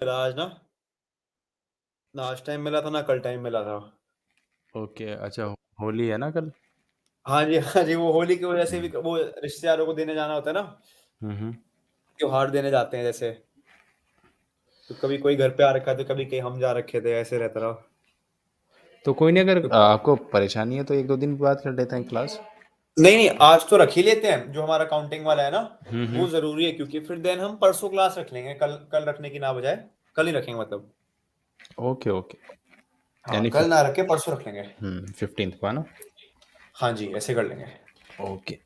मिला आज ना आज टाइम मिला था ना कल टाइम मिला था। ओके, अच्छा होली है ना कल? हाँ जी, हाँ जी, वो होली की वजह से भी हुँ। वो रिश्तेदारों को देने जाना होता है ना, हुँ, हुँ। त्योहार देने जाते हैं जैसे, तो कभी कोई घर पे आ रखा है तो कभी कहीं हम जा रखे थे, ऐसे रहता रहा। तो कोई नहीं, अगर तो आपको परेशानी है तो 1-2 दिन बाद कर लेते हैं क्लास। नहीं, नहीं, आज तो रख ही लेते हैं, जो हमारा काउंटिंग वाला है ना, हुँ, वो हुँ। ज़रूरी है क्योंकि फिर देन हम परसों क्लास रख लेंगे, कल कल रखने की ना बजाय, कल ही रखेंगे मतलब। Okay, okay. हाँ, यानी कल ना रख के परसों रख लेंगे। 15th को है ना? हाँ जी, ऐसे कर लेंगे। ओके।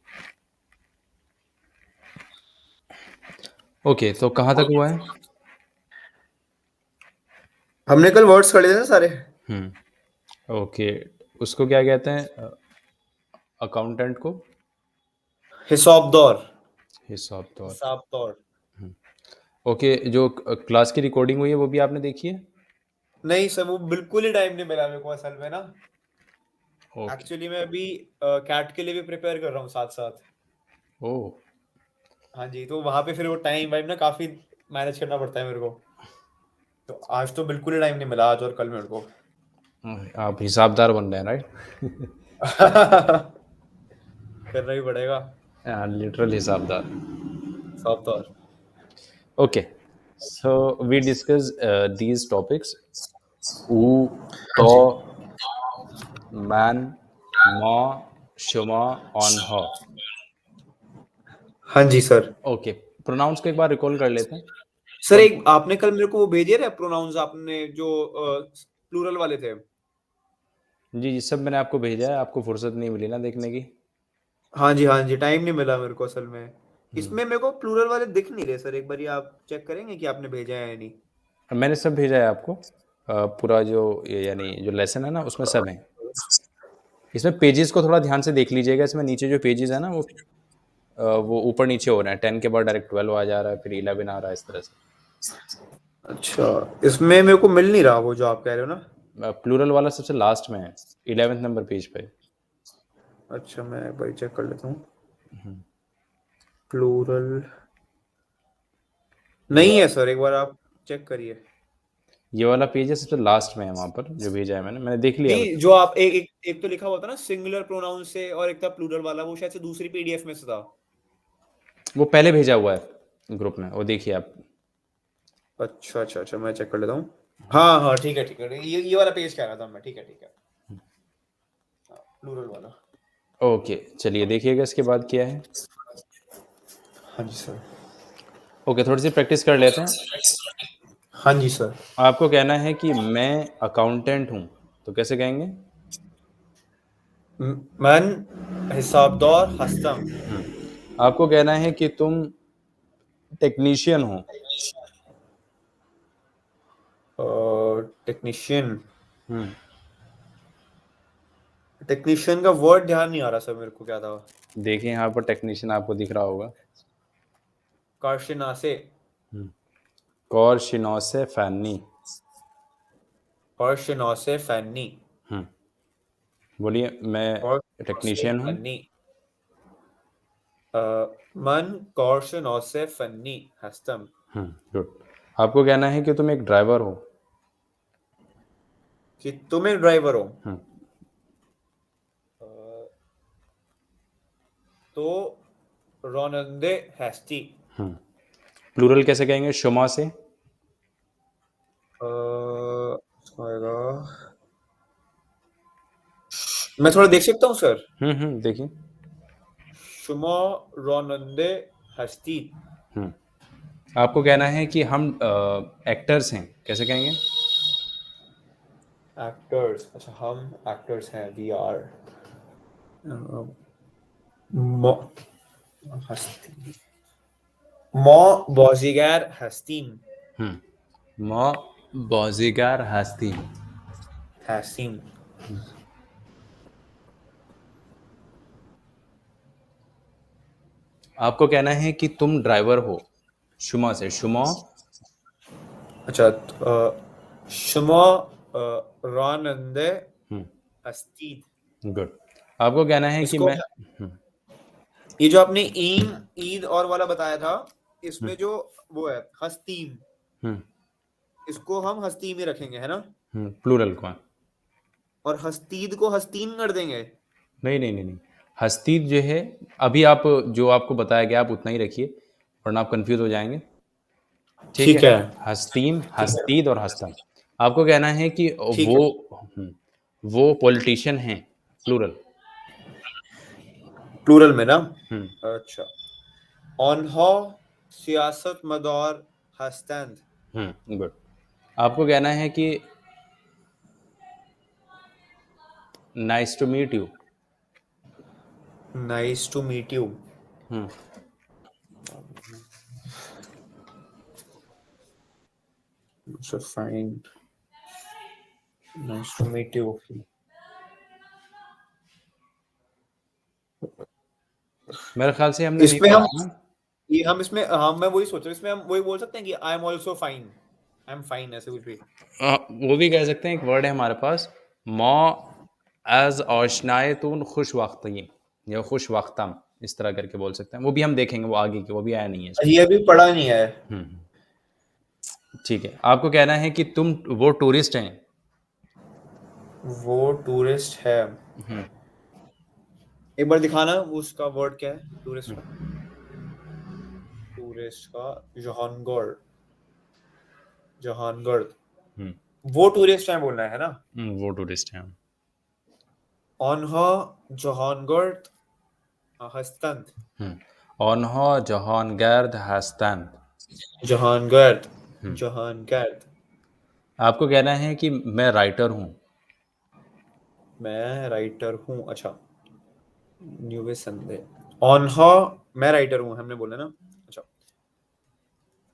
ओके, तो कहाँ तक हुआ है? हमने कल वर्ड्स कर लिए थे ना सारे। हुँ, ओके। उसको क्या कहते हैं अकाउंटेंट को? हिसाबदौर, हिसाब तौर। हिसाबतौर। ओके, जो क्लास की रिकॉर्डिंग हुई है वो भी आपने देखी है? नहीं सर, वो बिल्कुल ही टाइम नहीं मिला मेरे को असल में ना। ओके। एक्चुअली मैं अभी कैट के लिए भी प्रिपेयर कर रहा हूँ साथ-साथ। ओह! हाँ जी, तो वहाँ पे फिर वो टाइम वाइम ना काफ़ी मैनेज करना पड़ता है मेरे को। तो आज तो बिल्कुल ही टाइम नहीं मिला, आज और कल मेरे को। आप हिसाबदार बन रहे हैं, राइट? करना ही पड़ेगा, लिटरल हिसाबदार। साफ तौर। Okay, so we discuss these topics: who, हाँ जी। to, man, ma, shuma, on, her. हाँ जी सर। ओके, प्रोनाउंस को एक बार रिकॉल कर लेते हैं। सर कौन? एक आपने कल मेरे को वो भेजे थे प्रोनाउंस आपने जो प्लूरल वाले थे। जी, जी, सब मैंने आपको भेजा है, आपको फुर्सत नहीं मिली ना देखने की। हाँ जी, टाइम नहीं मिला मेरे को असल में। इसमें मेरे को प्लूरल वाले दिख नहीं रहे सर, एक बारी आप चेक करेंगे कि आपने भेजा है या नहीं? मैंने सब भेजा है आपको। पूरा जो यानी जो लेसन है ना उसमें सब है। इसमें पेजेस को थोड़ा ध्यान से देख लीजिएगा। इसमें नीचे जो पेजेस है ना वो ऊपर नीचे हो रहे हैं। 10 के बाद डायरेक्ट 12 आ जा रहा है, फिर 11 आ रहा है, इस तरह से। अच्छा, इसमें मेरे को मिल नहीं रहा वो जो आप कह रहे हो ना। प्लूरल वाला सबसे लास्ट में है, 11th नंबर पेज पे। अच्छा, मैं एक बारी चेक कर लेता हूँ। प्लूरल ये नहीं है सर, एक बार आप चेक करिए। ये वाला पेज है, सबसे लास्ट में है वहाँ पर जो भेजा है मैंने देख लिया नहीं, उसको। जो आप एक एक एक तो लिखा हुआ था ना सिंगुलर प्रोनाउन से और एक था प्लूरल वाला, वो शायद से दूसरी पीडीएफ में से था। वो पहले भेजा हुआ है ग्रुप में, वो देखिए आप। अच्छा, मैं चेक कर लेता हूँ। हाँ, ठीक है, ये वाला पेज कह रहा था मैं, ठीक है। हाँ, प्लूरल वाला। ओके, चलिए देखिएगा इसके बाद क्या है। हाँ जी सर। ओके, थोड़ी सी प्रैक्टिस कर लेते हैं। हाँ जी सर। आपको कहना है कि मैं अकाउंटेंट हूँ, तो कैसे कहेंगे? मन हिसाबदौर हस्तम। आपको कहना है कि तुम टेक्नीशियन हो। टेक्नीशियन। हम्म, टेक्नीशियन का वर्ड ध्यान नहीं आ रहा सर मेरे को, क्या था? देखिए यहाँ पर टेक्नीशियन आपको दिख रहा होगा। कार्शिनासे। कौर शिनौसे फैनी। कार्शिनौसे फैनी। बोलिए, मैं और से टेक्नीशियन हूँ। फनी। मन कार्शिनौसे फनी हस्तम। गुड। आपको कहना है कि तुम एक ड्राइवर हो। कि तुम एक ड्राइवर हो। अ, तो रोनंदे हैस्टी। प्लूरल कैसे कहेंगे? शुमा से। आएगा। मैं थोड़ा देख सकता हूँ सर? देखिए। शुमा रोनंदे हस्ती। आपको कहना है कि हम एक्टर्स हैं, कैसे कहेंगे? एक्टर्स, अच्छा हम एक्टर्स हैं, वी आर। हस्ती। मौ बॉजीगर हस्तीम। मौ बॉजीगार हस्ती। हसीम। आपको कहना है कि तुम ड्राइवर हो। शुमा से। शुमा। अच्छा, शुमा रोनंदे हस्ती। गुड। आपको कहना है कि इसको मैं। ये जो आपने ईद और वाला बताया था, इसमें जो वो है हस्तीम, इसको हम हस्ती में रखेंगे, है ना? प्लूरल को है। और हस्तीद को हस्तीन कर देंगे। नहीं नहीं नहीं नहीं, हस्तीद जो है, अभी आप जो आपको बताया गया आप उतना ही रखिए, वरना आप कंफ्यूज हो जाएंगे। ठीक है। ठीक है। हस्तीम, ठीक है। हस्तीद और हस्तम। आपको कहना है कि ठीक वो, है। वो पॉलिटिशियन हैं, प्लूरल। प्लूरल में ना? हम्म अच्छा। ऑनहा सियासत मदार हस्तंद। गुड। आपको कहना है कि nice to meet you. Nice to meet you. Hmm fine. Nice to meet you. मेरे ख्याल से हमने नहीं इसमें पढ़ा हम ना। ये हम इसमें हम मैं वही सोच रहा हूँ, इसमें हम वही बोल सकते हैं कि I am also fine. I am fine, ऐसे कुछ भी। वो भी कह सकते हैं, एक वर्ड है हमारे पास, मौ एज आशनायतुन खुश वक्तीन, या खुश वक्तम, इस तरह करके बोल सकते हैं। वो भी हम देखेंगे, वो आगे की, वो भी आया नहीं है इसमें। ये अभी पढ़ा नहीं है। हम्म ठीक है। आपको कहना है कि तुम वो टूरिस्ट हैं। वो टूरिस्ट है। हम्म एक बार दिखाना उसका वर्ड क्या है टूरिस्ट का। टूरिस्ट का जहानगढ़। जहानगढ़। हम्म वो टूरिस्ट है बोलना है ना? वो टूरिस्ट हैं। ऑनहा जहानगढ़ हस्तंत। ऑनहो जहानगर्द हस्तन। जहानगढ़। जहानगढ़। आपको कहना है कि मैं राइटर हूँ। मैं राइटर हूँ, अच्छा। न्यूवे संदे। ऑनहा, मैं राइटर हूँ हमने बोला ना? अच्छा।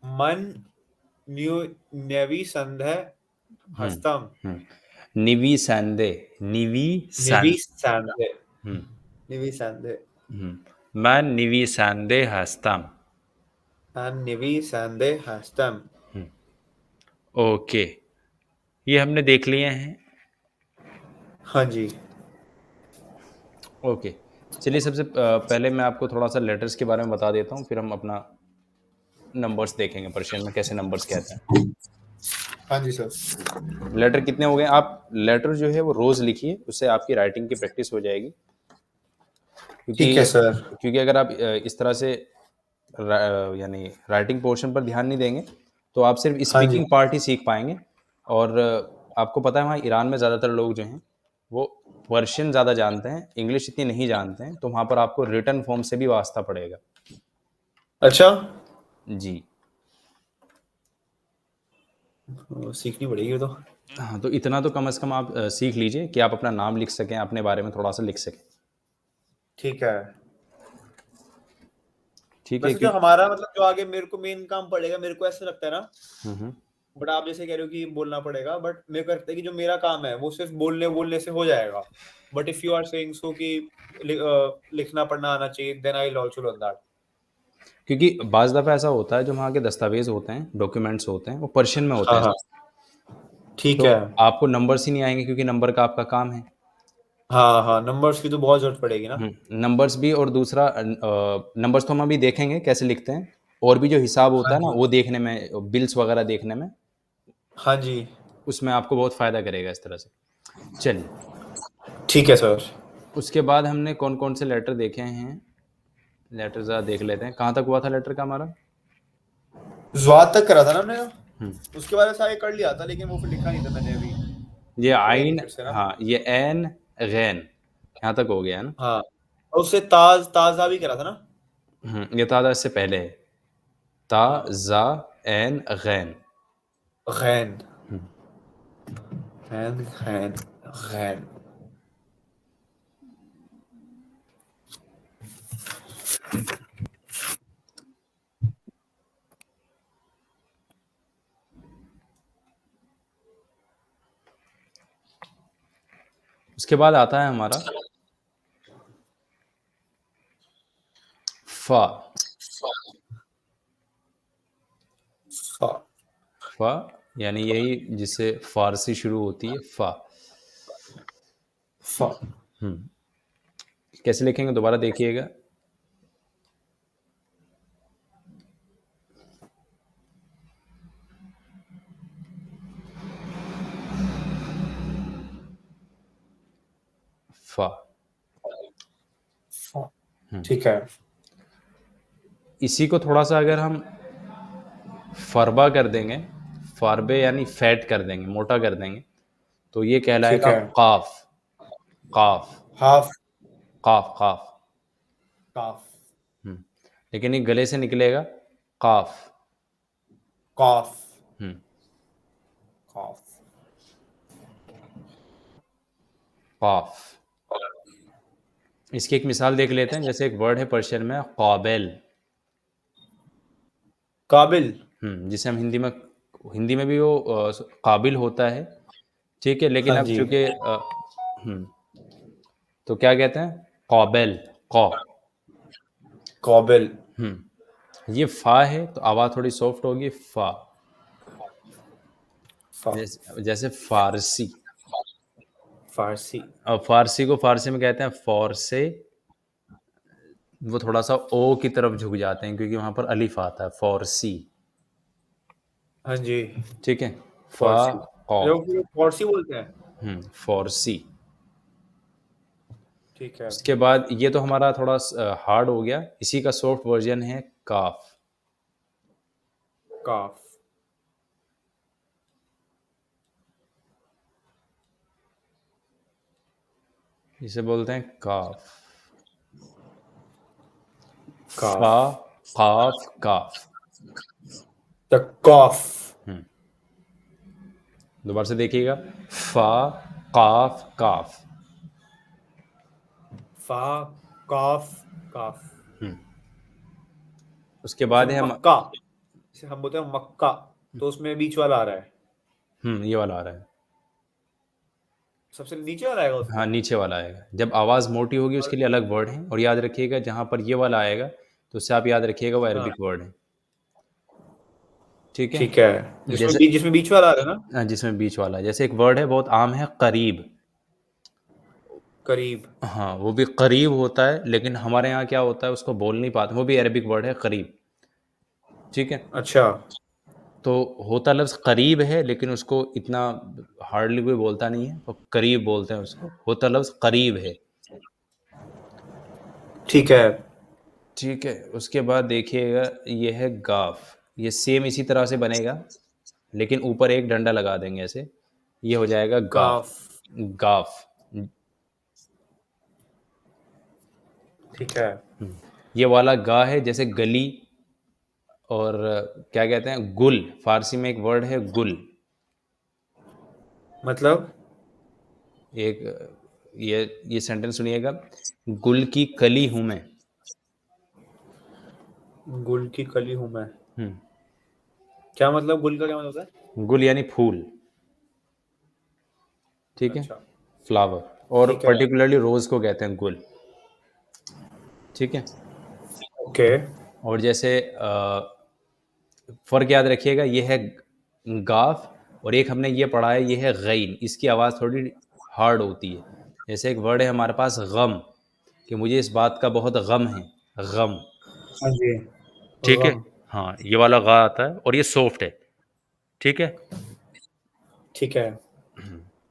मन न्यू नेवी संधे हम्म हस्तम। निवी संदे, निवी निवी सन। संधे। हम्म निवी संधे। मैं निवी संदे हस्तम। and निवी संधे हस्तम। ओके, ये हमने देख लिए हैं। हाँ जी। ओके, चलिए सबसे पहले मैं आपको थोड़ा सा लेटर्स के बारे में बता देता हूँ, फिर हम अपना नंबर्स देखेंगे, पर्शियन में कैसे नंबर्स कहते हैं। हाँ जी सर। लेटर कितने हो गए? आप लेटर जो है वो रोज़ लिखिए, उससे आपकी राइटिंग की प्रैक्टिस हो जाएगी। ठीक है क्योंकि सर। क्योंकि अगर आप इस तरह से यानी राइटिंग पोर्शन पर ध्यान नहीं देंगे, तो आप सिर्फ हाँ जी। स्पीकिंग पार्ट ही सीख पाएंगे। और आपको पता है वहाँ ईरान में ज़्यादातर लोग जो हैं वो पर्शियन ज़्यादा जानते हैं, इंग्लिश इतनी नहीं जानते हैं, तो वहाँ पर आपको रिटर्न फॉर्म से भी वास्ता पड़ेगा। अच्छा। जी। सीखनी पड़ेगी वो तो। हाँ, तो इतना तो कम से कम आप सीख लीजिए कि आप अपना नाम लिख सकें, अपने बारे में थोड़ा सा लिख सकें। ठीक है। ठीक है, वैसे जो क्यों? हमारा मतलब जो आगे मेरे को मेन काम पड़ेगा, मेरे को ऐसा लगता है ना, हम्म बट आप जैसे कह रहे हो कि बोलना पड़ेगा, बट मेरे को लगता है कि जो मेरा काम है वो सिर्फ बोलने बोलने से हो जाएगा। But if you are saying so कि लिखना पढ़ना आना चाहिए, then I will also learn that. क्योंकि बाज़ दफ़ा ऐसा होता है, जो वहाँ के दस्तावेज़ होते हैं, डॉक्यूमेंट्स होते हैं, वो पर्शियन में होते हाँ हैं। हाँ। ठीक तो है। आपको नंबर्स ही नहीं आएंगे, क्योंकि नंबर का आपका काम है। हाँ हाँ, नंबर्स की तो बहुत जरूरत पड़ेगी ना। नंबर्स भी, और दूसरा नंबर्स तो हम अभी देखेंगे कैसे लिखते हैं, और भी जो हिसाब होता हाँ है ना, जी। वो देखने में, बिल्स वगैरह देखने में, हाँ जी। उसमें आपको बहुत फ़ायदा करेगा इस तरह से। चलिए, ठीक है सर। उसके बाद हमने कौन कौन से लेटर देखे हैं, लेटर ज़रा देख लेते हैं। कहाँ तक हुआ था लेटर का हमारा? ज्वाद तक करा था ना हमने। उसके बाद सारे कर लिया था, लेकिन वो फिर लिखा नहीं था मैंने अभी। ये पढ़ेंगे आइन, फिर से ना। हाँ, ये एन, गैन, यहाँ तक हो गया है ना? हाँ, और उससे ताज ताजा भी करा था ना। ये ताज़ा इससे पहले है। ता, हाँ। जा, एन, गैन। गैन। गैन गैन गैन। उसके बाद आता है हमारा फा। फा। फा यानी यही जिससे फारसी शुरू होती है, फा। फा। कैसे लिखेंगे दोबारा देखिएगा। फा। ठीक है। इसी को थोड़ा सा अगर हम फरबा कर देंगे, फारबे यानी फैट कर देंगे, मोटा कर देंगे, तो ये ठीक कहलाएगा है। काफ। काफ हाफ काफ काफ। काफ लेकिन ये गले से निकलेगा काफ। कॉफ हम्म कॉफ। काफ। इसकी एक मिसाल देख लेते हैं। जैसे एक वर्ड है पर्शियन में काबिल। काबिल। जिसे हम हिंदी में भी वो काबिल होता है, ठीक है, लेकिन हाँ अब जी। चूंकि तो क्या कहते हैं, काबिल। कौ। काबिल। ये फा है तो आवाज़ थोड़ी सॉफ्ट होगी, फा। जैसे फारसी। फारसी। अब फारसी को फारसी में कहते हैं फॉरसे। वो थोड़ा सा ओ की तरफ झुक जाते हैं क्योंकि वहां पर अलिफ आता है, फॉरसी। हाँ जी। ठीक है, फा फारसी। कौ। जो फिर फारसी बोलते हैं। फॉरसी। ठीक है। उसके बाद ये तो हमारा थोड़ा हार्ड हो गया, इसी का सॉफ्ट वर्जन है काफ। काफ। इसे बोलते हैं काफ। काफ। फा काफ काफ। द कॉफ। दोबारा से देखिएगा, फा काफ काफ। फा काफ काफ। उसके जैसे बाद है हम। मक्का, जैसे हम बोलते हैं मक्का, तो उसमें बीच वाला आ रहा है। ये वाला आ रहा है। सबसे नीचे वाला आएगा हाँ, उसमें। नीचे वाला आएगा। जब आवाज़ मोटी होगी और उसके लिए अलग वर्ड है, और याद रखिएगा जहाँ पर ये वाला आएगा तो उससे आप याद रखिएगा वो हाँ। अरबिक वर्ड है। ठीक है। ठीक है। जैसे जिसमें बीच वाला आ रहा है ना। जिसमें बीच वाला है, जैसे एक वर्ड है बहुत आम है, करीब। करीब। हाँ, वो भी करीब होता है, लेकिन हमारे यहाँ क्या होता है उसको बोल नहीं पाते, वो भी अरबिक वर्ड है, करीब। ठीक है। अच्छा। तो होता लफ्ज़ करीब है, लेकिन उसको इतना हार्डली कोई बोलता नहीं है, तो करीब बोलते हैं उसको। होता लफ्ज़ करीब है। ठीक है। ठीक है। उसके बाद देखिएगा, ये है गाफ। ये सेम इसी तरह से बनेगा, लेकिन ऊपर एक डंडा लगा देंगे ऐसे, ये हो जाएगा गाफ। काफ। गाफ। ठीक है। ये वाला गा है जैसे गली, और क्या कहते हैं, गुल। फारसी में एक वर्ड है गुल। मतलब एक ये सेंटेंस सुनिएगा, गुल की कली हूं मैं। गुल की कली हूं मैं। हम्म क्या मतलब, गुल का क्या मतलब होता है? गुल यानी फूल। ठीक है, अच्छा। फ्लावर। और ठीक है। पर्टिकुलरली रोज को कहते हैं गुल। ठीक है। ओके। और जैसे फर्क याद रखिएगा, ये है गाफ, और एक हमने ये पढ़ा है, ये है गैन। इसकी आवाज़ थोड़ी हार्ड होती है। जैसे एक वर्ड है हमारे पास गम, कि मुझे इस बात का बहुत गम है। गम। हाँ जी। ठीक है। गम। हाँ, ये वाला गा आता है और ये सॉफ्ट है। ठीक है। ठीक है।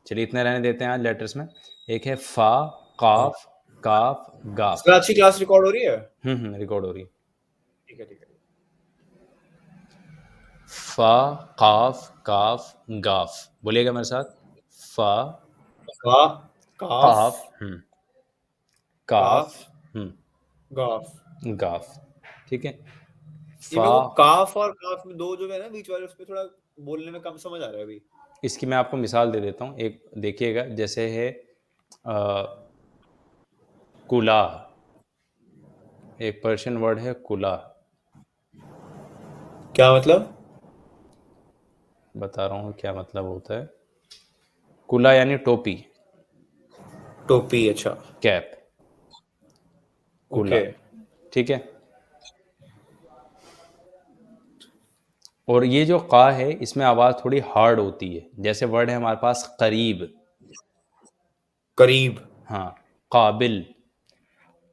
चलिए इतने रहने देते हैं आज लेटर्स में। एक है फा काफ काफ गाफ। सर अच्छी क्लास रिकॉर्ड हो रही है? रिकॉर्ड हो रही है। ठीक है। ठीक है। फा काफ काफ गाफ। बोलिएगा मेरे साथ, फा का काफ काफ काफ काफ गाफ। गाफ। ठीक है। ये फा। मेरे को काफ और काफ में दो जो है ना बीच वाले, उसमें थोड़ा बोलने में कम समझ आ रहा है अभी। इसकी मैं आपको मिसाल दे देता हूँ, एक देखिएगा। जैसे है कुलाह। एक पर्शियन वर्ड है कुलाह। क्या मतलब? बता रहा हूँ क्या मतलब होता है। कुला यानी टोपी, टोपी। अच्छा। कैप। कुला। ओके। ठीक है। और ये जो का है इसमें आवाज़ थोड़ी हार्ड होती है। जैसे वर्ड है हमारे पास करीब। करीब। हाँ, काबिल,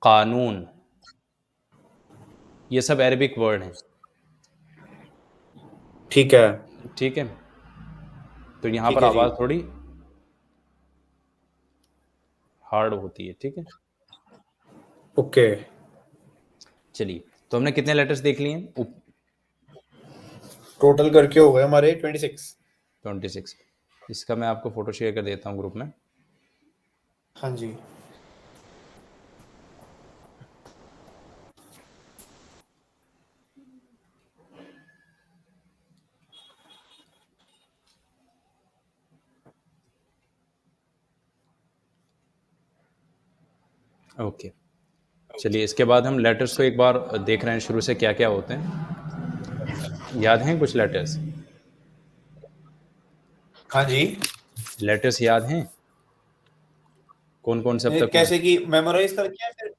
कानून, ये सब अरबिक वर्ड हैं। ठीक है। ठीक है। तो यहाँ ठीक पर है जी। आवाज़ थोड़ी हार्ड होती है, ठीक है। ओके। चलिए, तो हमने कितने लेटर्स देख लिए हैं? टोटल करके हो गए हमारे 26। 26। इसका मैं आपको फोटो शेयर कर देता हूँ ग्रुप में। हाँ जी। ओके, चलिए इसके बाद हम लेटर्स को एक बार देख रहे हैं शुरू से क्या क्या होते हैं। याद हैं कुछ लेटर्स? हाँ जी। लेटर्स याद हैं? कौन कौन से अब तक कैसे कि मेमोराइज करके या फिर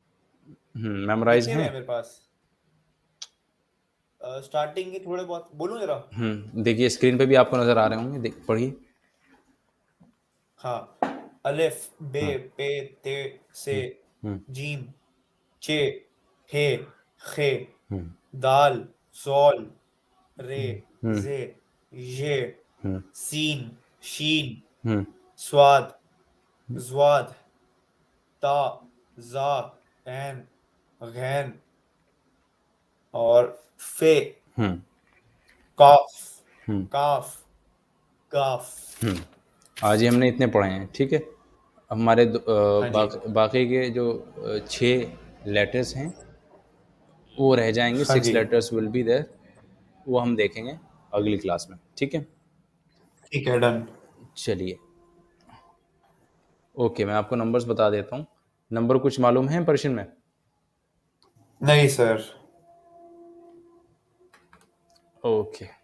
मेमोराइज लिखे हुए हैं? हैं मेरे पास? स्टार्टिंग के थोड़े बहुत बोलूं जरा। देखिए स्क्रीन पे भी आपको नज़र आ रहे होंगे, देख पढ़िए। हाँ। अलिफ, बे, हाँ। पे, ते, से, हम्म जीम, चे, हे, खे, हम्म दाल, सॉल, रे, हम्म जे, ये, हम्म सीन, शीन, हम्म स्वाद, ज्वाद, ता, जा, ऐन, गैन और फे, हम्म काफ, हम्म काफ, गाफ। हम्म। आज ही हमने इतने पढ़े हैं, ठीक है। हमारे हाँ जी। बाकी के जो 6 लेटर्स हैं वो रह जाएंगे। हाँ 6 जी। लेटर्स विल बी देयर, वो हम देखेंगे अगली क्लास में, ठीक है। ठीक है, डन। चलिए, ओके, मैं आपको नंबर्स बता देता हूँ। नंबर कुछ मालूम है पर्शियन में? नहीं सर। ओके,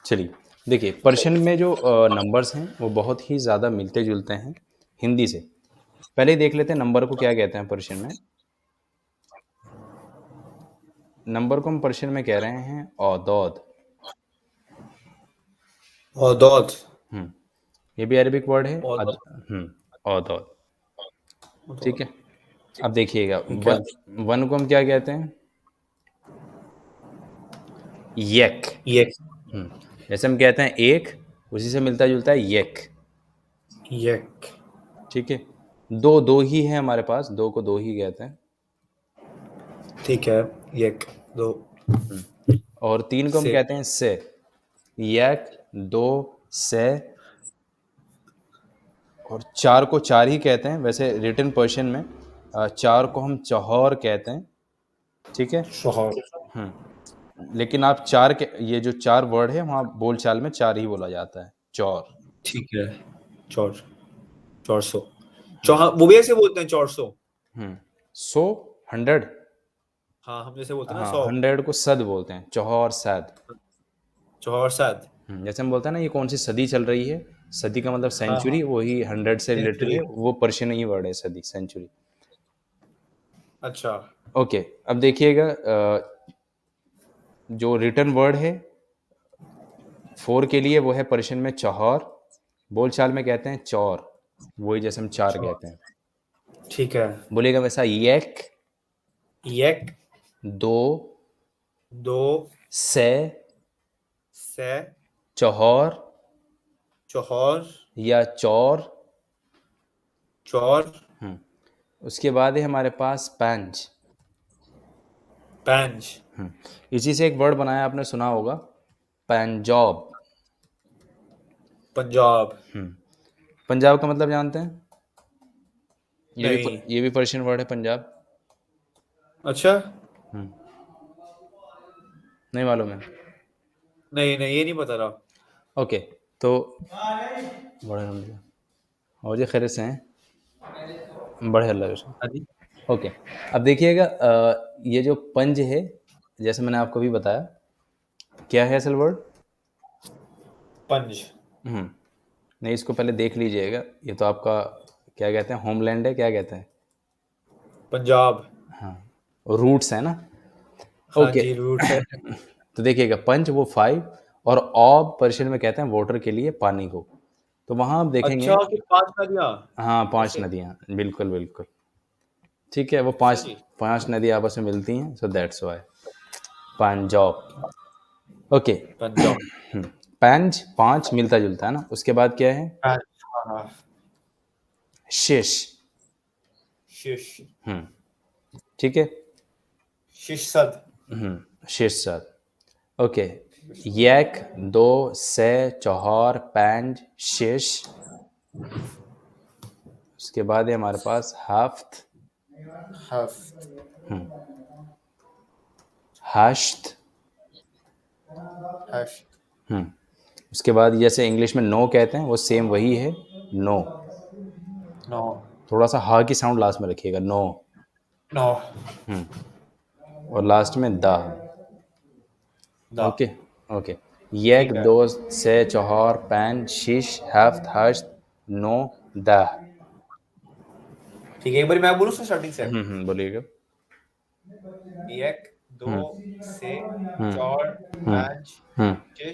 चलिए देखिए, पर्शियन में जो नंबर्स हैं वो बहुत ही ज़्यादा मिलते जुलते हैं हिंदी से। पहले ही देख लेते हैं नंबर को क्या कहते हैं पर्शियन में। नंबर को हम पर्शियन में कह रहे हैं औदौद। और दौद। ये भी अरबिक वर्ड है और औदौद, ठीक दौद। है। अब देखिएगा, ठीक है। वन को हम क्या कहते हैं? यक। ये जैसे हम कहते हैं एक, उसी से मिलता जुलता है यक, यक। ठीक है। दो दो ही है हमारे पास, दो को दो ही कहते हैं। ठीक है। यक, दो। और 3 को हम से। कहते हैं से। यक, दो, से। और 4 को चार ही कहते हैं वैसे रिटन पर्शियन में। 4 को हम चौहर कहते हैं, ठीक है। शोहर। लेकिन आप चार के, ये जो 4 वर्ड है वहाँ बोलचाल में 4 ही बोला जाता है, चौर। ठीक है। चौर, 400। चौहा वो भी ऐसे बोलते हैं 400। सो, 100। हाँ, हम जैसे बोलते हैं ना हाँ, 100। 100 को सद बोलते हैं, चौहर सद। चौहर साद। जैसे हम बोलते हैं ना ये कौन सी सदी चल रही है, सदी का मतलब हाँ हाँ। सेंचुरी, वही 100 से रिलेटेड सेंचुरी। है, वो पर्शियन ही वर्ड है सदी, सेंचुरी। अच्छा। ओके, अब देखिएगा जो रिटर्न वर्ड है 4 के लिए वो है पर्शियन में चौहर, बोलचाल में कहते हैं चौर, वही जैसे हम चार चौर। कहते हैं। ठीक है। बोलिएगा वैसा यक, यक, दो, दो, से, से, चौहर चौहर, या चौर। चौर, उसके बाद है हमारे पास पैंच। पैंच। इसी से एक वर्ड बनाया, आपने सुना होगा, पंजाब। पंजाब। पंजाब का मतलब जानते हैं? नहीं। ये भी पर्शियन वर्ड है पंजाब। अच्छा। नहीं मालूम है? नहीं नहीं, ये नहीं पता रहा। ओके, तो बड़े हम और जी खैर से हैं, बड़े अल्लाह के। हाँ जी। ओके, अब देखिएगा ये जो पंज है, जैसे मैंने आपको भी बताया, क्या है असल वर्ड? पंज। नहीं, इसको पहले देख लीजिएगा, ये तो आपका क्या कहते हैं, होमलैंड है, क्या कहते हैं? पंजाब। रूट्स है ना। हाँ ओके, जी, रूट है। तो देखिएगा पंच वो 5 और ऑब पर्शियन में कहते हैं वाटर के लिए पानी को। तो वहाँ आप देखेंगे अच्छा कि 5 नदियाँ हाँ 5 ऐसे? नदियाँ बिल्कुल बिल्कुल ठीक है वो अच्छा 5 जी। 5 नदी आपस में मिलती हैं so that's why Punjab okay Punjab. पंज 5 मिलता जुलता है ना उसके बाद क्या है हाँ, हाँ। शिश शिश। ठीक है शिशद। शिश साथ ओके एक दो से चौहर पंज शिश उसके बाद है हमारे पास हफ्त हफ्त। हश्त हश्त। उसके बाद जैसे इंग्लिश में नो कहते हैं वो सेम वही है नो नौ। थोड़ा सा हा की साउंड लास्ट में रखिएगा नो नौ। और लास्ट में द दा। ओके ओके एक ठीक है। दो से चौहर पैन शीश हफ्त हश्त नो द ठीक है, एक बार मैं बोलूँ स्टार्टिंग से। बोलिएगा एक दो से हम्म चार हम्म पाँच हम्म छः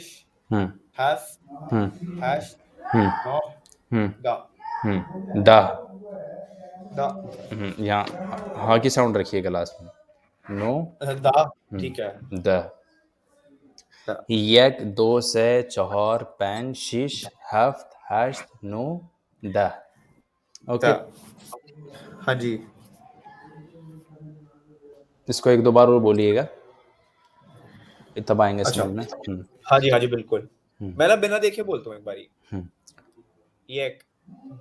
हम्म हफ्त हम्म हश्त हम्म नौ दा। द दा। यहाँ हा की साउंड रखिएगा लास्ट में नो दा। ठीक है। द दा। एक दो से चौहर पैन शीश हफ्त हश्त नो द दा। ओके हाँ जी। इसको एक दो बार और बोलिएगा तब आएंगे अच्छा। समझ में हाँ जी बिल्कुल। मैं ना बिना देखे बोलता हूँ एक बारी। एक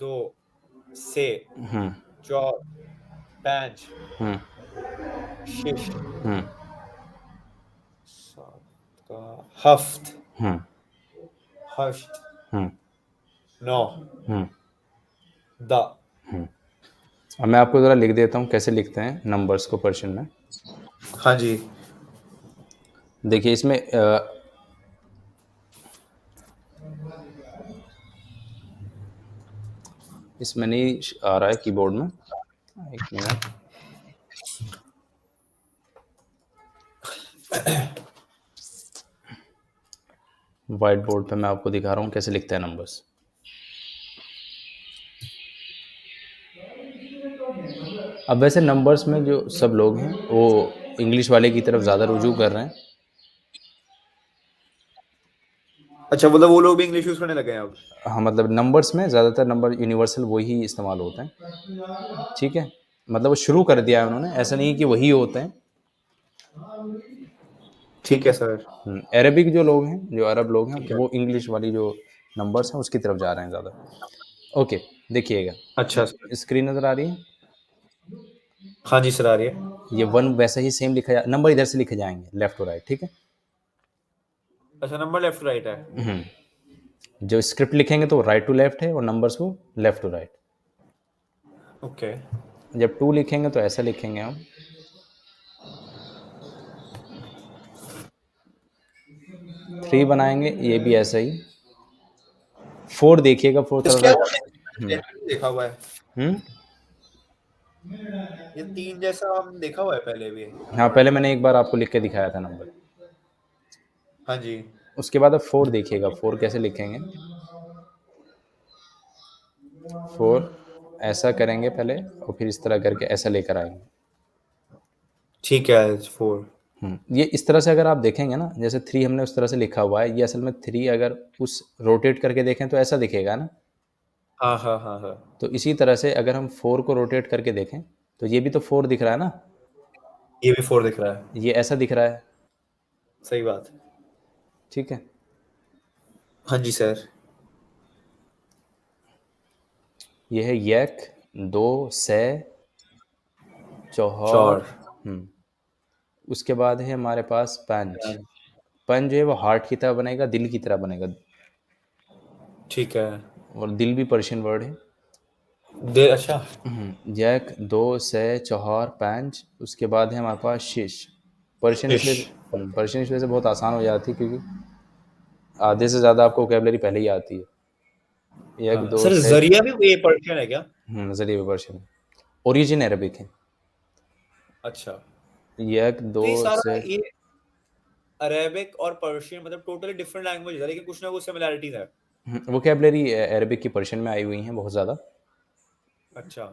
दो से चार पाँच छः सात का हफ्त हश्त नौ दा। अब मैं आपको ज़रा लिख देता हूँ कैसे लिखते हैं नंबर्स को पर्शियन में हाँ जी। देखिए इसमें इसमें नहीं आ रहा है कीबोर्ड में एक मिनट वाइट बोर्ड पे मैं आपको दिखा रहा हूँ कैसे लिखते हैं नंबर्स अब वैसे नंबर्स में जो सब लोग हैं वो इंग्लिश वाले की तरफ ज़्यादा रुजू कर रहे हैं अच्छा, मतलब वो लोग भी इंग्लिश यूज करने लगे हैं अब? हाँ मतलब नंबर्स में ज़्यादातर नंबर यूनिवर्सल वही इस्तेमाल होते हैं ठीक है मतलब वो शुरू कर दिया है उन्होंने ऐसा नहीं कि वही होते हैं ठीक ठीक है है सर। अरबिक जो लोग हैं जो अरब लोग हैं ठीक है। वो इंग्लिश वाली जो नंबर्स हैं उसकी तरफ जा रहे हैं ज़्यादा ओके देखिएगा अच्छा सर। स्क्रीन नज़र आ रही है हाँ जी सर, आ रही है। ये वन वैसे ही सेम लिखा जा नंबर इधर से लिखे जाएंगे लेफ्ट टू राइट ठीक है अच्छा, नंबर लेफ्ट राइट है। जो स्क्रिप्ट लिखेंगे तो राइट टू लेफ्ट है और नंबर्स वो लेफ्ट टू राइट ओके। जब टू लिखेंगे तो ऐसा लिखेंगे हम थ्री बनाएंगे ये भी ऐसा ही फोर देखिएगा फोर इसके थोड़ा अलावा सा मैंने देखा हुआ है। हम्म ये 3 जैसा हम देखा हुआ है पहले भी। हाँ पहले मैंने एक बार आपको लिख के दिखाया था नंबर हाँ जी। उसके बाद अब फोर देखिएगा फोर कैसे लिखेंगे फोर ऐसा करेंगे पहले और फिर इस तरह करके ऐसा लेकर आएंगे ठीक है 4। ये इस तरह से अगर आप देखेंगे ना जैसे थ्री हमने उस तरह से लिखा हुआ है ये असल में थ्री अगर उस रोटेट करके देखें तो ऐसा दिखेगा ना हाँ हाँ हाँ हाँ। तो इसी तरह से अगर हम फोर को रोटेट करके देखें तो ये भी तो फोर दिख रहा है ना ये भी 4 दिख रहा है। ये ऐसा दिख रहा है सही बात। ठीक है हाँ जी सर। ये है एक दो से चौहर 4। उसके बाद है हमारे पास पंच पंच जो है वो हार्ट की तरह बनेगा दिल की तरह बनेगा ठीक है। और दिल भी पर्शियन वर्ड है दे अच्छा। एक दो से चौहर पाँच उसके बाद है हमारे पास शीश पर्शियन फिश। इसलिए पर्शियन इसलिए से बहुत आसान हो जाती है क्योंकि आधे से ज़्यादा आपको वोकेबलरी पहले ही आती है एक हाँ दो सर, से जरिया भी ये पर्शियन है क्या? नजरिए में पर्शियन ओरिजिन अरबिक है अच्छा। एक दो तो ये सारा से ये अरेबिक और पर्शियन मतलब टोटली डिफरेंट लैंग्वेज है, लेकिन कुछ ना कुछ सिमिलैरिटीज है। वोकेबलरी अरबिक की पर्शियन में आई हुई हैं बहुत ज़्यादा। अच्छा,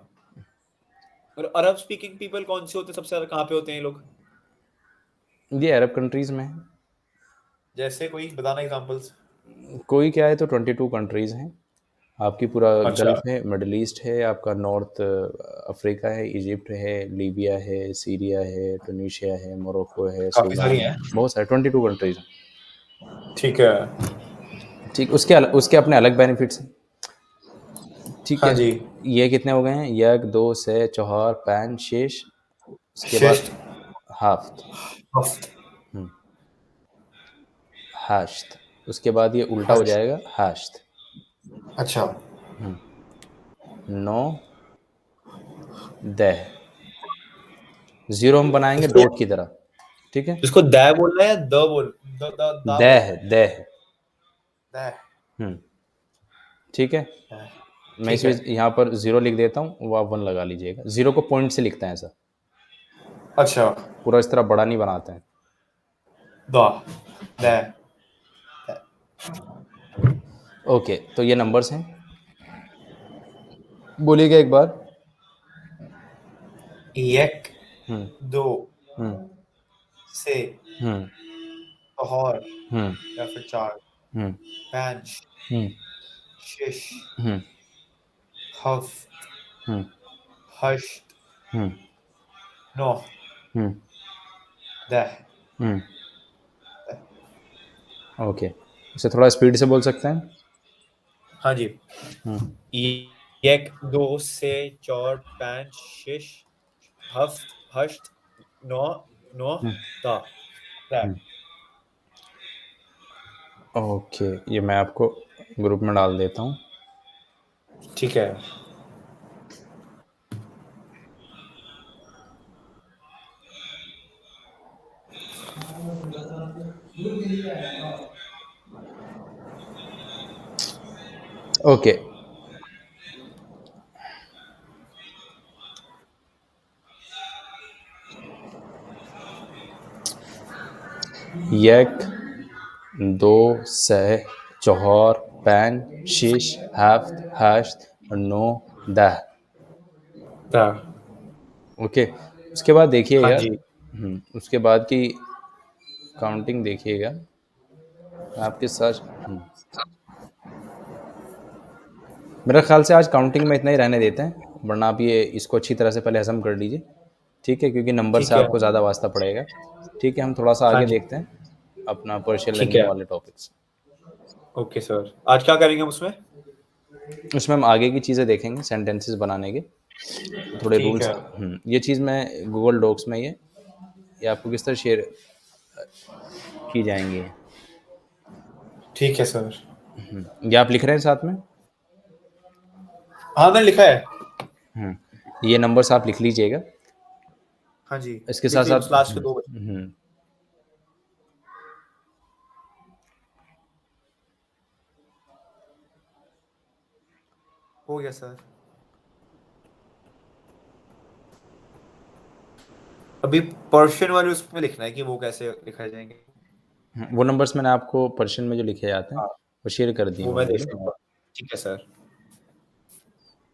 और अरब स्पीकिंग पीपल कौन से होते हैं सबसे ज्यादा, कहाँ पे होते हैं ये लोग? ये अरब कंट्रीज़ में है। जैसे कोई बताना एग्जांपल्स। कोई क्या है तो 22 कंट्रीज़ हैं। आपकी पूरा अच्छा, गल्फ़ है, मिडल ईस्ट है, आपका नॉर्थ अफ्रीका है, इजिप्ट है, लीबिया है, सीरिया है, टूनीशिया है, मोरक्को है, काफी सारी सूडान है, हैं। बहुत सारे 22 कंट्रीज़ हैं। ठीक है। ठीक, उसके अपने अलग बेनिफिट्स हैं। ठीक हाँ है, जी। ये कितने हो गए हैं? 1 2 से 4 5 6, उसके बाद शिष्ट। हाफ्त, हफ्त। हाश्त, उसके बाद ये उल्टा हो हश। जाएगा हाश्त। अच्छा। 9 दह, ज़ीरो हम बनाएंगे इसको डॉट की तरह। ठीक है, इसको दै बोलना है या द बोल द द दा दह बोलना है? दह। दै। ठीक है, दै। मैं ठीक है। इस यहाँ पर ज़ीरो लिख देता हूँ, वो आप 1 लगा लीजिएगा। ज़ीरो को पॉइंट से लिखते हैं ऐसा, अच्छा। पूरा इस तरह बड़ा नहीं बनाते हैं। दा। दै। दै। ओके, तो ये नंबर्स हैं, बोलिएगा एक बार। एक, हम्म दो हम्म से हम्म और हम्म या फिर चार, हम्म पांच, हम्म शिश, हम्म हफ्त, हम्म हश्त, हम्म नौ, हम्म दह। हम्म ओके, इसे थोड़ा स्पीड से बोल सकते हैं। हाँ जी। हम्म एक, दो से चार, पांच, शिश, हफ्त, हश्त, नौ, नौ, दा, दै। ओके, ये मैं आपको ग्रुप में डाल देता हूँ। ठीक है। ओके, एक दो से चार पाँच छः हफ्त हश्त नौ दह। दा। ओके, उसके बाद हाँ देखिएगा। जी। उसके बाद की काउंटिंग देखिएगा आपके साथ। मेरा ख्याल से आज काउंटिंग में इतना ही रहने देते हैं, वरना आप ये इसको अच्छी तरह से पहले हज़म कर लीजिए। ठीक है, क्योंकि नंबर से ठीक है। आपको ज़्यादा वास्ता पड़ेगा। ठीक है, हम थोड़ा सा हाँ आगे जी। देखते हैं अपना पर्शियल ठीक लैंग्वेज है। वाले टॉपिक्स। ओके सर, आज क्या करेंगे हम उसमें? उसमें हम आगे की चीज़ें देखेंगे, सेंटेंसेस बनाने के थोड़े ठीक रूल्स। है। ये चीज़ मैं गूगल डॉक्स में ये आपको किस तरह शेयर की जाएंगी। ठीक है सर। ये आप लिख रहे हैं साथ में। हाँ, मैंने लिखा है। ये नंबर्स आप लिख लीजिएगा। हाँ जी। इसके साथ लिख लिए साथ बस लास्ट के दो बचे। हो गया सर। अभी पर्शियन वाले उसमें लिखना है कि वो कैसे लिखाए जाएंगे। वो नंबर्स मैंने आपको पर्शियन में जो लिखे जाते हैं हाँ, वो शेयर कर दिए वो मैं ऑलरेडी। देख लूंगा। ठीक है सर,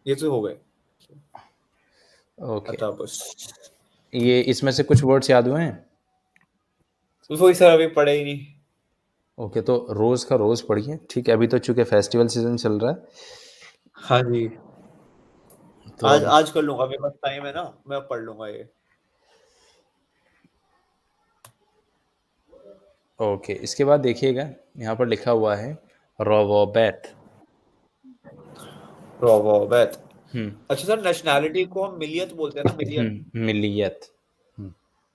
ये तो हो गए। ओके, अतः बस। ये इसमें से कुछ वर्ड्स याद हुए हैं। वही सर, अभी पढ़े ही नहीं। ओके, तो रोज़ का रोज़ पढ़िए। ठीक है, अभी तो चूंकि फेस्टिवल सीजन चल रहा है, हाँ जी। तो आज अब आज कर लूंगा, मेरे पास टाइम है ना, मैं पढ़ लूंगा ये। ओके, इसके बाद देखिएगा यहाँ पर लिखा हुआ है रोबोबैत। रोबोट। अच्छा सर, नेशनैलिटी को हम मिलियत बोलते हैं ना, मिलियन। मिलियत।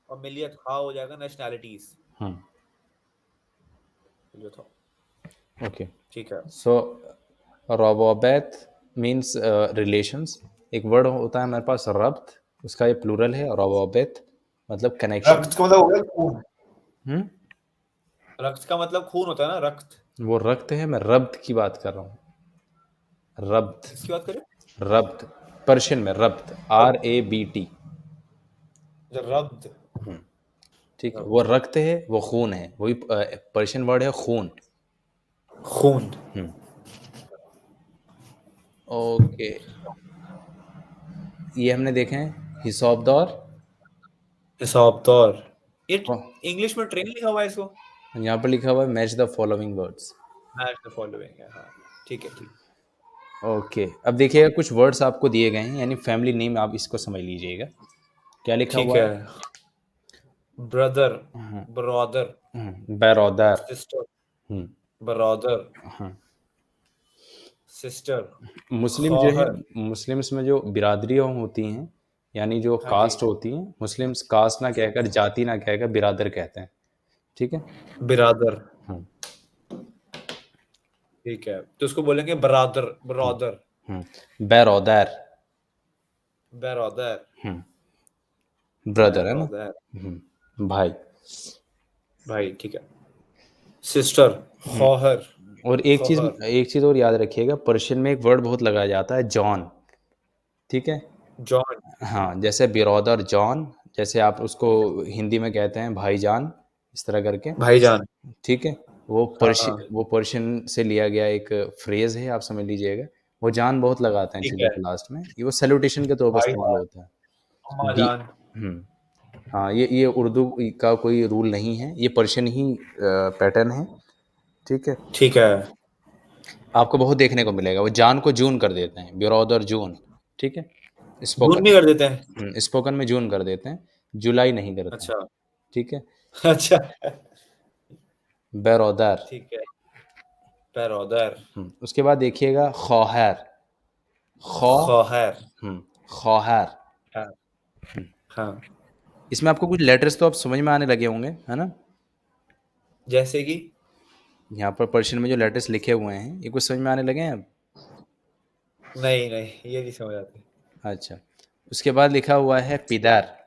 और मिलियत हाँ हो जाएगा नेशनैलिटीज। जो था। ओके, ठीक है। सो रोबोबैत मीन्स रिलेशंस। एक वर्ड होता है हमारे पास रब्त, उसका ये प्लूरल है रोबोबैत, मतलब कनेक्शन। रक्त का मतलब हो गया खून। हम्म रक्त का मतलब खून होता है ना, रक्त। वो रक्त है, मैं रब्त की बात कर रहा हूँ। रब्त, किसकी बात करें? रब्त, पर्शियन में रब्त, रक्त। RABT। रक्त। ठीक है, वो रक्त है, वो खून है, वही पर्शियन वर्ड है खून। खून। ओके, ये हमने देखे हैं हिसाब दौर। हिसाब तौर। ये और इंग्लिश में ट्रेन लिखा हुआ है इसको। यहाँ पर लिखा हुआ है match the following words. Match the following है, हाँ। ठीक है, ठीक। ओके, अब देखिएगा कुछ वर्ड्स आपको दिए गए हैं, यानी फैमिली नेम आप इसको समझ लीजिएगा। क्या लिखा ठीक हुआ है। है? ब्रदर, ब्रदर, बैरोदर। सिस्टर, हम्म, ब्रदर, हाँ। सिस्टर, मुस्लिम जो है, खौहर। मुस्लिम्स में जो बिरादरियाँ होती हैं, यानी जो हाँ जी। कास्ट होती हैं, मुस्लिम्स कास्ट ना कहकर, जाति ना कहकर बिरादर कहते हैं। ठीक है। बिरादर। हम्म, ठीक है, तो उसको बोलेंगे ब्रादर, ब्रदर। बैरोदर। ब्रदर। ब्रदर है ना। ब्रदर। भाई। भाई, ठीक है। सिस्टर, खौहर। और खौहर। एक चीज और याद रखिएगा, पर्शियन में एक वर्ड बहुत लगाया जाता है, जॉन। ठीक है। जॉन। हाँ, जैसे बिरोदर जॉन, जैसे आप उसको हिंदी में कहते हैं भाईजान, इस तरह करके। भाईजान। ठीक है। हाँ हाँ। वो पर्शियन से लिया गया एक फ्रेज है, आप समझ लीजिएगा। वो जान बहुत लगाते हैं ठीक चीज़ों है। के लास्ट में, ये वो सैल्यूटेशन के तौर पर इस्तेमाल भाईजान, होता है। अम्मा डी। जान। हम्म। हाँ, ये उर्दू का कोई रूल नहीं है, ये पर्शियन ही पैटर्न है। ठीक है। ठीक है। आपको बहुत देखने को मिलेगा, वो जान को जून कर देते हैं, बिरौदर जून। ठीक है। जून भी कर देते हैं। स्पोकन में जून कर देते हैं, जुलाई नहीं करते हैं। अच्छा। ठीक है। अच्छा। बैरोदर। ठीक है। ब्रदर। उसके बाद देखिएगा खौहर। खौ। खौहर। खौहर। हाँ। हाँ। इसमें आपको कुछ लेटर्स तो आप समझ में आने लगे होंगे, है ना। जैसे कि। यहाँ पर पर्शियन में जो लेटर्स लिखे हुए हैं, ये कुछ समझ में आने लगे हैं अब। नहीं नहीं, ये नहीं समझ आते। अच्छा, उसके बाद लिखा हुआ है पिदार।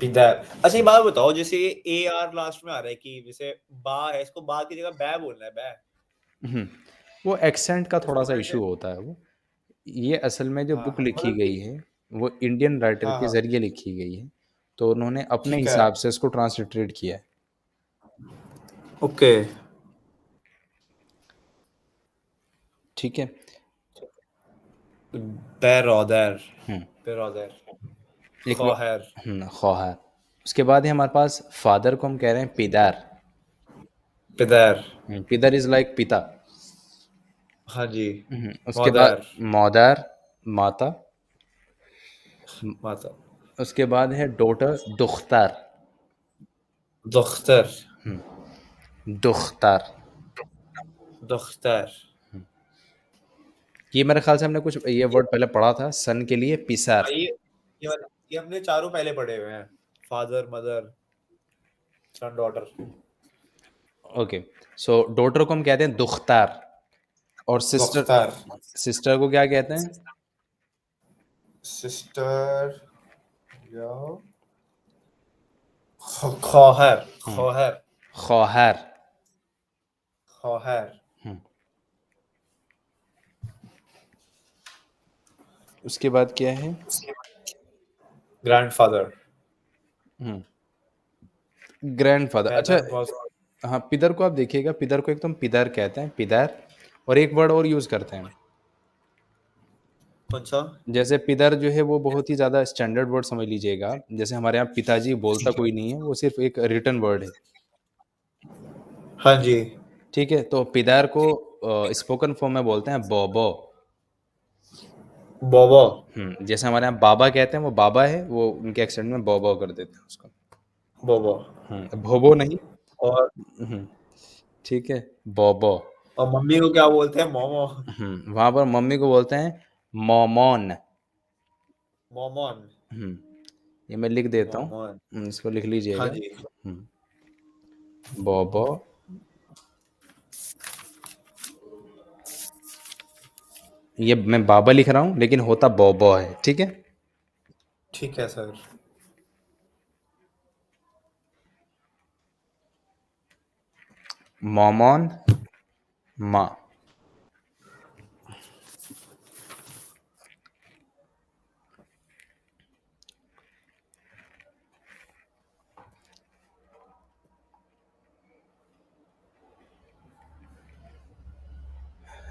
पिदार। अच्छा, ये बात बताओ, जैसे ये ए आर लास्ट में आ रहा है कि जैसे बा है, इसको बा की जगह बै बोलना है, बै। हम्म, वो एक्सेंट का थोड़ा इसको सा कैसे। इशू होता है वो। ये असल में जो हाँ बुक हाँ, लिखी मतलब गई कि। है, वो इंडियन राइटर हाँ के हाँ। जरिए लिखी गई है, तो उन्होंने अपने ठीक है। हिसाब से इसको ट्रांसलिटरेट किया है। ओके। ठीक है। बैरोदर। हम्म बैरोदर। एक खौहर। खौहर। उसके बाद है हमारे पास फादर को हम कह रहे हैं पिदार। पिदार। पिदर इज लाइक पिता। हाँ जी। उसके बाद मदर। मौदार, माता। माता। उसके बाद है डॉटर, दुख्तार। दुख्तर। दुख्तार। दुख्तर। ये मेरे ख्याल से हमने कुछ ये वर्ड पहले पढ़ा था, सन के लिए पिसार। ये हमने चारों पहले पढ़े हुए हैं। फादर, मदर, सन, डॉटर। ओके, सो डॉटर को हम कहते हैं दुख्तार, और सिस्टर, दुख्तर। सिस्टर को क्या कहते हैं? सिस्टर। या खौहर। खौहर। खौहर। खौहर। उसके बाद क्या है? ग्रैंडफादर। ग्रैंडफादर। अच्छा, पैदर बहुत। हाँ, पिदर को आप देखिएगा, पिदर को एक तो हम पिदर कहते हैं, पिदर। और एक वर्ड और यूज करते हैं, कौन सा। जैसे पिदर जो है वो बहुत ही ज़्यादा स्टैंडर्ड वर्ड समझ लीजिएगा आप। जैसे हमारे यहाँ पिताजी बोलता कोई नहीं है, वो सिर्फ एक रिटन वर्ड है। हाँ जी। ठीक है, तो पिदार को स्पोकन फॉर्म में बोलते हैं बॉबो। बोबो। जैसे हमारे यहाँ बाबा कहते हैं, वो बाबा है, वो उनके एक्सेंट में बॉबो कर देते हैं उसको। बोबो। भोबो नहीं। और हम्म, ठीक है, बॉबो। और मम्मी को क्या बोलते हैं, मोमो। वहां पर मम्मी को बोलते हैं मोमोन। मोमोन। ये मैं लिख देता हूँ, मोमोन। इसको लिख हाँ लीजिएगा। जी। बॉबो। ये मैं बाबा लिख रहा हूँ, लेकिन होता बॉबो है। ठीक है। ठीक है सर। मोमोन, माँ।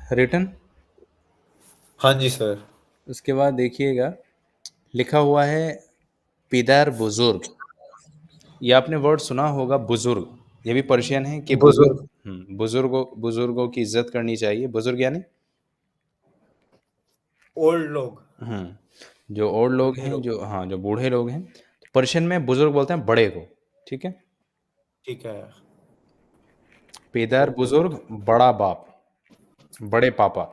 रिटन। हाँ जी सर। उसके बाद देखिएगा लिखा हुआ है पिदर बुजुर्ग। ये आपने वर्ड सुना होगा बुजुर्ग, ये भी पर्शियन है कि बुजुर्ग। बुजुर्ग। बुजुर्गों की इज्जत करनी चाहिए। बुजुर्ग यानी ओल्ड लोग। जो ओल्ड लोग बूढ़े हैं, लोग। जो हाँ जो बूढ़े लोग हैं, तो पर्शियन में बुजुर्ग बोलते हैं बड़े को। ठीक है। ठीक है। पेदार बुजुर्ग। बुजुर्ग, बड़ा बाप, बड़े पापा।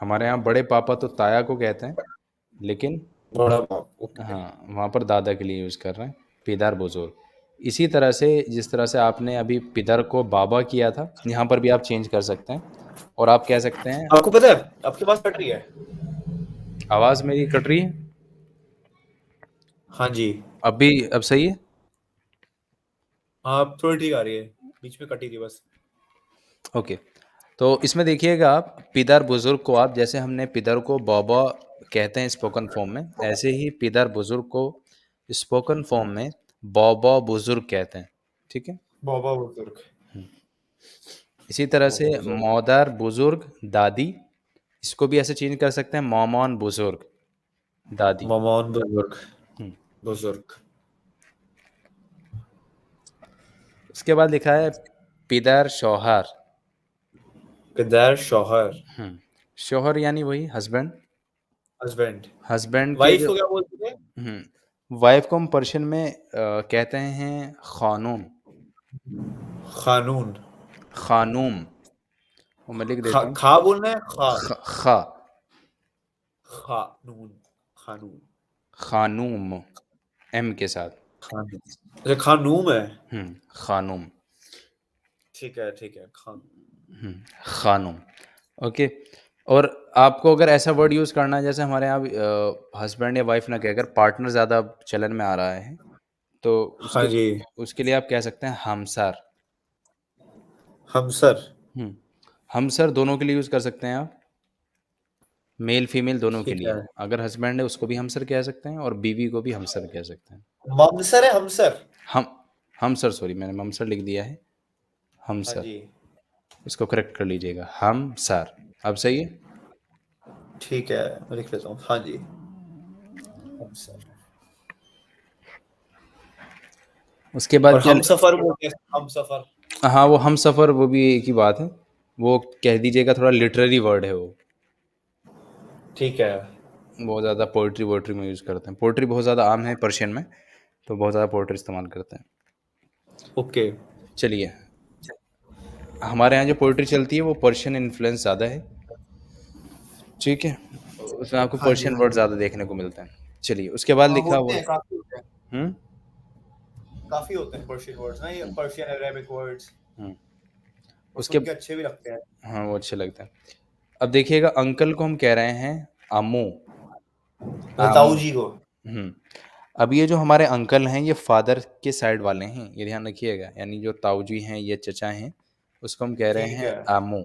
हमारे यहाँ बड़े पापा तो ताया को कहते हैं, लेकिन बड़ा बाप। ओके। हाँ वहाँ पर दादा के लिए यूज़ कर रहे हैं पिदार बुजुर्ग। इसी तरह से जिस तरह से आपने अभी पिदर को बाबा किया था, यहाँ पर भी आप चेंज कर सकते हैं और आप कह सकते हैं। आपको पता है आपके पास कट रही है? आवाज़ मेरी कट रही है? हाँ जी। अभी अब सही है? हाँ अब थोड़ी ठीक आ रही है, बीच में कटी थी बस। ओके। तो इसमें देखिएगा आप पिदर बुजुर्ग को, आप जैसे हमने पिदर को बाबा कहते हैं स्पोकन फॉर्म में, ऐसे ही पिदर बुजुर्ग को स्पोकन फॉर्म में बाबा बुजुर्ग कहते हैं। ठीक है। बाबा बुजुर्ग। इसी तरह से बाबा बुजुर्ग। मौदार बुजुर्ग दादी, इसको भी ऐसे चेंज कर सकते हैं मामॉन बुजुर्ग दादी। ममोन बुजुर्ग। हम्म। बुजुर्ग। उसके बाद लिखा है पिदर शौहर। पिदर शौहर। शौहर यानी वही हस्बैंड। हस्बैंड। हस्बैंड के वाइफ जो को क्या बोलते थे? वाइफ को हम पर्शियन में कहते हैं खानूम। खानून। खानूम, वो मैं लिख देता हूँ। खा बोलना है, खा। खा। खानून। खानून। खानूम, एम के साथ। खानून। अच्छा खानूम है। खानूम। ठीक है खान। खानूम। ओके। और आपको अगर ऐसा वर्ड यूज़ करना है, जैसे हमारे यहाँ हस्बैंड या वाइफ ना कहकर पार्टनर ज़्यादा चलन में आ रहा है, तो हाँ उसके जी। उसके लिए आप कह सकते हैं हमसर। हमसर। हमसर दोनों के लिए यूज़ कर सकते हैं आप, मेल फीमेल दोनों के ठीक लिए। है। अगर हस्बैंड है उसको भी हमसर कह सकते हैं और बीवी को भी हमसर कह सकते हैं। ममसर है हमसर। हम हमसर, सॉरी मैंने ममसर लिख दिया है, हाँ हमसर। जी। इसको करेक्ट कर लीजिएगा, हमसर। अब सही है? ठीक है मैं लिख लेता हूँ, हाँ जी। हमसर। उसके बाद और क्या? हम सफर बोलते हैं, हम सफर। हाँ वो हम सफ़र, वो भी एक ही बात है। वो कह दीजिएगा, थोड़ा लिटरेरी वर्ड है वो। ठीक है। बहुत ज़्यादा पोइट्री वोइट्री में यूज़ करते हैं। पोइट्री बहुत ज़्यादा आम है पर्शियन में, तो बहुत ज़्यादा पोइट्री इस्तेमाल करते हैं। ओके। चलिए, हमारे यहाँ जो पोइट्री चलती है वो पर्शियन इन्फ्लुएंस ज़्यादा है। ठीक है। उसमें आपको हाँ जी पर्शियन हाँ वर्ड जी। ज़्यादा देखने को मिलते हैं। चलिए उसके बाद हाँ लिखा होते हुआ। हैं, काफी होते हैं। हम्म काफी होते हैं पर्शियन वर्ड्स ना, ये पर्शियन अरेबिक वर्ड्स। हम्म। और उसके सुन के अच्छे भी लगते हैं। हाँ वो अच्छे लगते हैं। अब देखिएगा अंकल को हम कह रहे हैं अम्मू। मतलब ताऊ अम्मू। जी को। हम्म। अब ये जो हमारे अंकल हैं ये फादर के साइड वाले हैं, ये ध्यान रखिएगा। यानी जो ताऊजी हैं, ये चचा हैं, उसको हम कह रहे ठीक हैं है। अम्मू।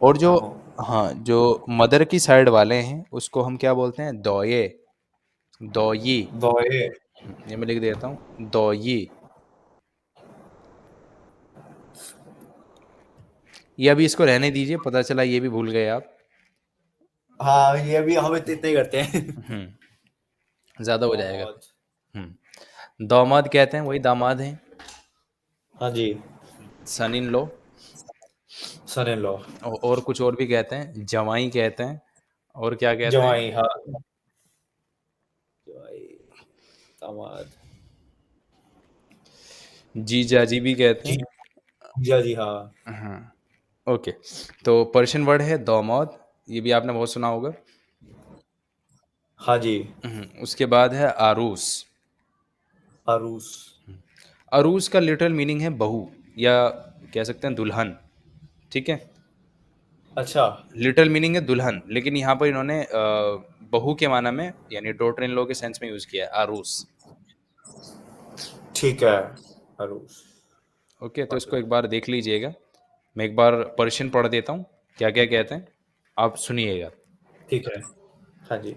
और जो आमो। हाँ जो मदर की साइड वाले हैं उसको हम क्या बोलते हैं? दोये। दोई। दोए। ये मैं लिख देता हूँ, दोई। ये अभी इसको रहने दीजिए, पता चला ये भी भूल गए आप। हाँ ये भी हम इतने ही करते हैं। ज़्यादा हो जाएगा दामाद। फिर। दामाद कहते हैं, वही दामाद हैं। हाँ जी। सन in law. Sun in law. और कुछ और भी कहते हैं, जवाई कहते हैं। और क्या कहते हैं? जवाई हाँ। जवाई। दामाद। जीजा जी भी कहते जी। हैं। जीजा जी हाँ। ओके। तो पर्शियन वर्ड है दामाद, ये भी आपने बहुत सुना होगा। हाँ जी। उसके बाद है आरूस। अरूस। अरूस का लिटरल मीनिंग है बहू, या कह सकते हैं दुल्हन। ठीक है। अच्छा। लिटरल मीनिंग है दुल्हन, लेकिन यहाँ पर इन्होंने बहू के माना में, यानी डॉटर इन लॉ के सेंस में यूज़ किया है आरूस। ठीक है। अरूस। ओके, तो इसको एक बार देख लीजिएगा। मैं एक बार पर्शियन पढ़ देता हूँ क्या क्या कहते हैं, आप सुनिएगा। ठीक है। हाँ जी।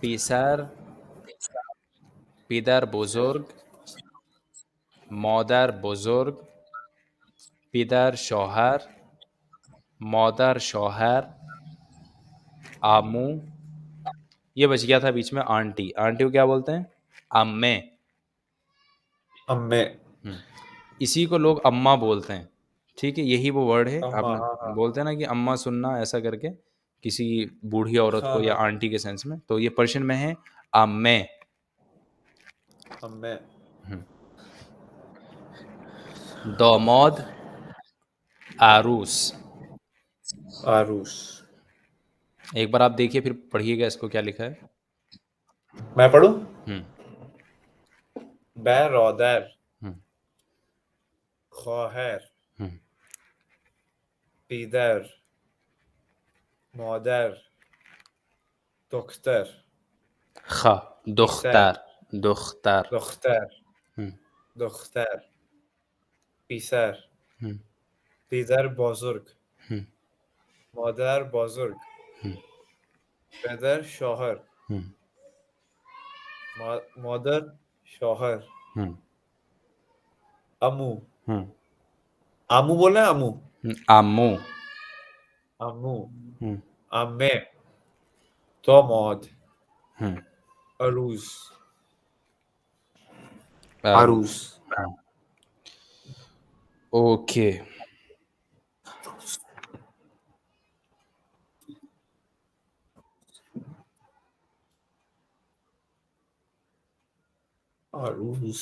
पिसर, पिदर बुजुर्ग, मौदर बुजुर्ग, पिदर शौहर, मौदर शौहर, आमू। ये बच गया था बीच में आंटी। आंटी को क्या बोलते हैं? अम्मे। अम्मे, इसी को लोग अम्मा बोलते हैं। ठीक है, यही वो वर्ड है। अम्मा, आपने हाँ हाँ बोलते हैं ना कि अम्मा सुनना, ऐसा करके किसी बूढ़ी औरत हाँ को, या हाँ, आंटी के सेंस में। तो ये पर्शियन में है अम्मे। अम्मे, दामाद, आरूस। आरूस। एक बार आप देखिए, फिर पढ़िएगा इसको क्या लिखा है। मैं पढ़ूं? हम्म बैरोदर, हम्म ख्वाहर, हम्म पीदर, मौदर, दुख्तर, खा, पीसर, दुख्तार, दुख्तार। दुख्तर, हम्म दुख्तर, पीसर, हम्म पीदर बुजुर्ग, हम्म मौदर बुजुर्ग, पेदर शौहर, हम्म मौदर शौहर, हम्म अमू। हम्म आमू बोलना है, अमू, आमू। अमू, हम्म अम्मे, तोमौद, हम्म अरूज, आरूस। आरूज। ओके। आरूज,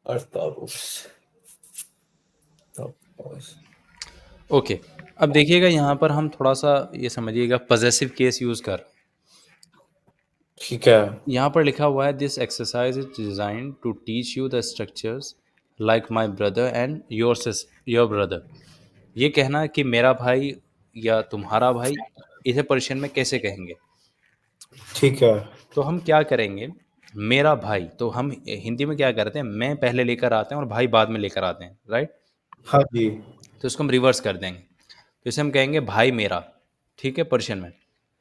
अर्तारूस, ओके, अब देखिएगा यहाँ पर हम थोड़ा सा ये समझिएगा, पजेसिव केस यूज़ कर। ठीक है। यहाँ पर लिखा हुआ है, this exercise is design to teach you the structures like my brother and your brother. ये कहना कि मेरा भाई या तुम्हारा भाई, इसे पर्शियन में कैसे कहेंगे? ठीक है। तो हम क्या करेंगे, मेरा भाई, तो हम हिंदी में क्या करते हैं, मैं पहले लेकर आते हैं और भाई बाद में लेकर आते हैं, राइट? हाँ जी। तो इसको हम रिवर्स कर देंगे। तो इसे हम कहेंगे भाई मेरा। ठीक है, पर्शियन में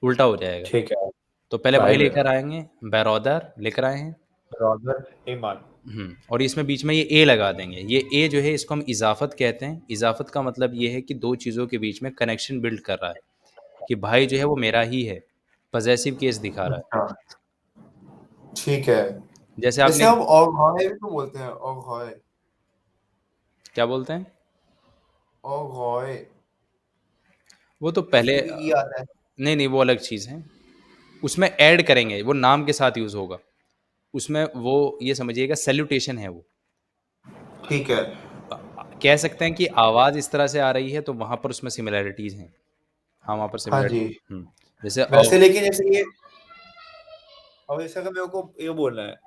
उल्टा हो जाएगा। ठीक है। तो पहले भाई भाई मेरा, लेकर आएंगे, बैरोदर लेकर आए हैं। ब्रदर, ईमान। और इसमें बीच में ये ए लगा देंगे। ये ए जो है, इसको हम इजाफत कहते हैं। इजाफत का मतलब ये है कि दो चीज़ों के बीच में कनेक्शन बिल्ड कर रहा है, कि भाई जो है वो मेरा ही है। पजेसिव केस दिखा रहा है। अच्छा, ठीक है। जैसे जैसे आपने, हम ओगोए भी तो बोलते हैं, ओगोए, क्या बोलते हैं? ओगोए, वो तो पहले, उसमें भी ई आता है। नहीं नहीं, वो अलग चीज़ है। उसमें ऐड करेंगे, वो नाम के साथ यूज़ होगा। उसमें वो, ये समझिएगा, सैल्यूटेशन है वो। ठीक है। कह सकते हैं कि आवाज़ इस तरह से आ रही है, तो वहाँ पर उसमें सिमिलैरिटीज़ हैं। हाँ, वहाँ पर हाँ जी। सिमिलैरिटी। जैसे वैसे लेकिन जैसे ये, अब जैसे अगर मेरे को ये बोलना है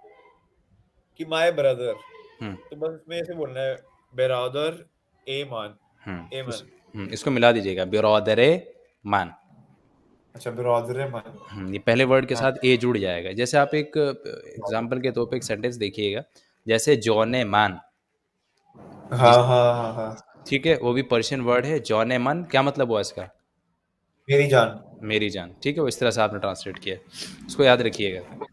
कि माय ब्रदर, हम्म तो बस इसमें ऐसे बोलना है, ब्रदर एमान, एमन। इसको मिला दीजिएगा, बिरौदरे मान। अच्छा, ब्रदर एमन। ये पहले वर्ड के हाँ साथ ए जुड़ जाएगा। जैसे आप एक एग्जाम्पल के तौर पे एक सेंटेंस देखिएगा, जैसे जौने मान। हाँ जिस, हाँ हाँ हाँ। ठीक है, वो भी पर्शियन वर्ड है। जौने मन, क्या मतलब हुआ इसका? मेरी जान। मेरी जान। ठीक है, वो इस तरह से आपने ट्रांसलेट किया है। इसको याद रखिएगा।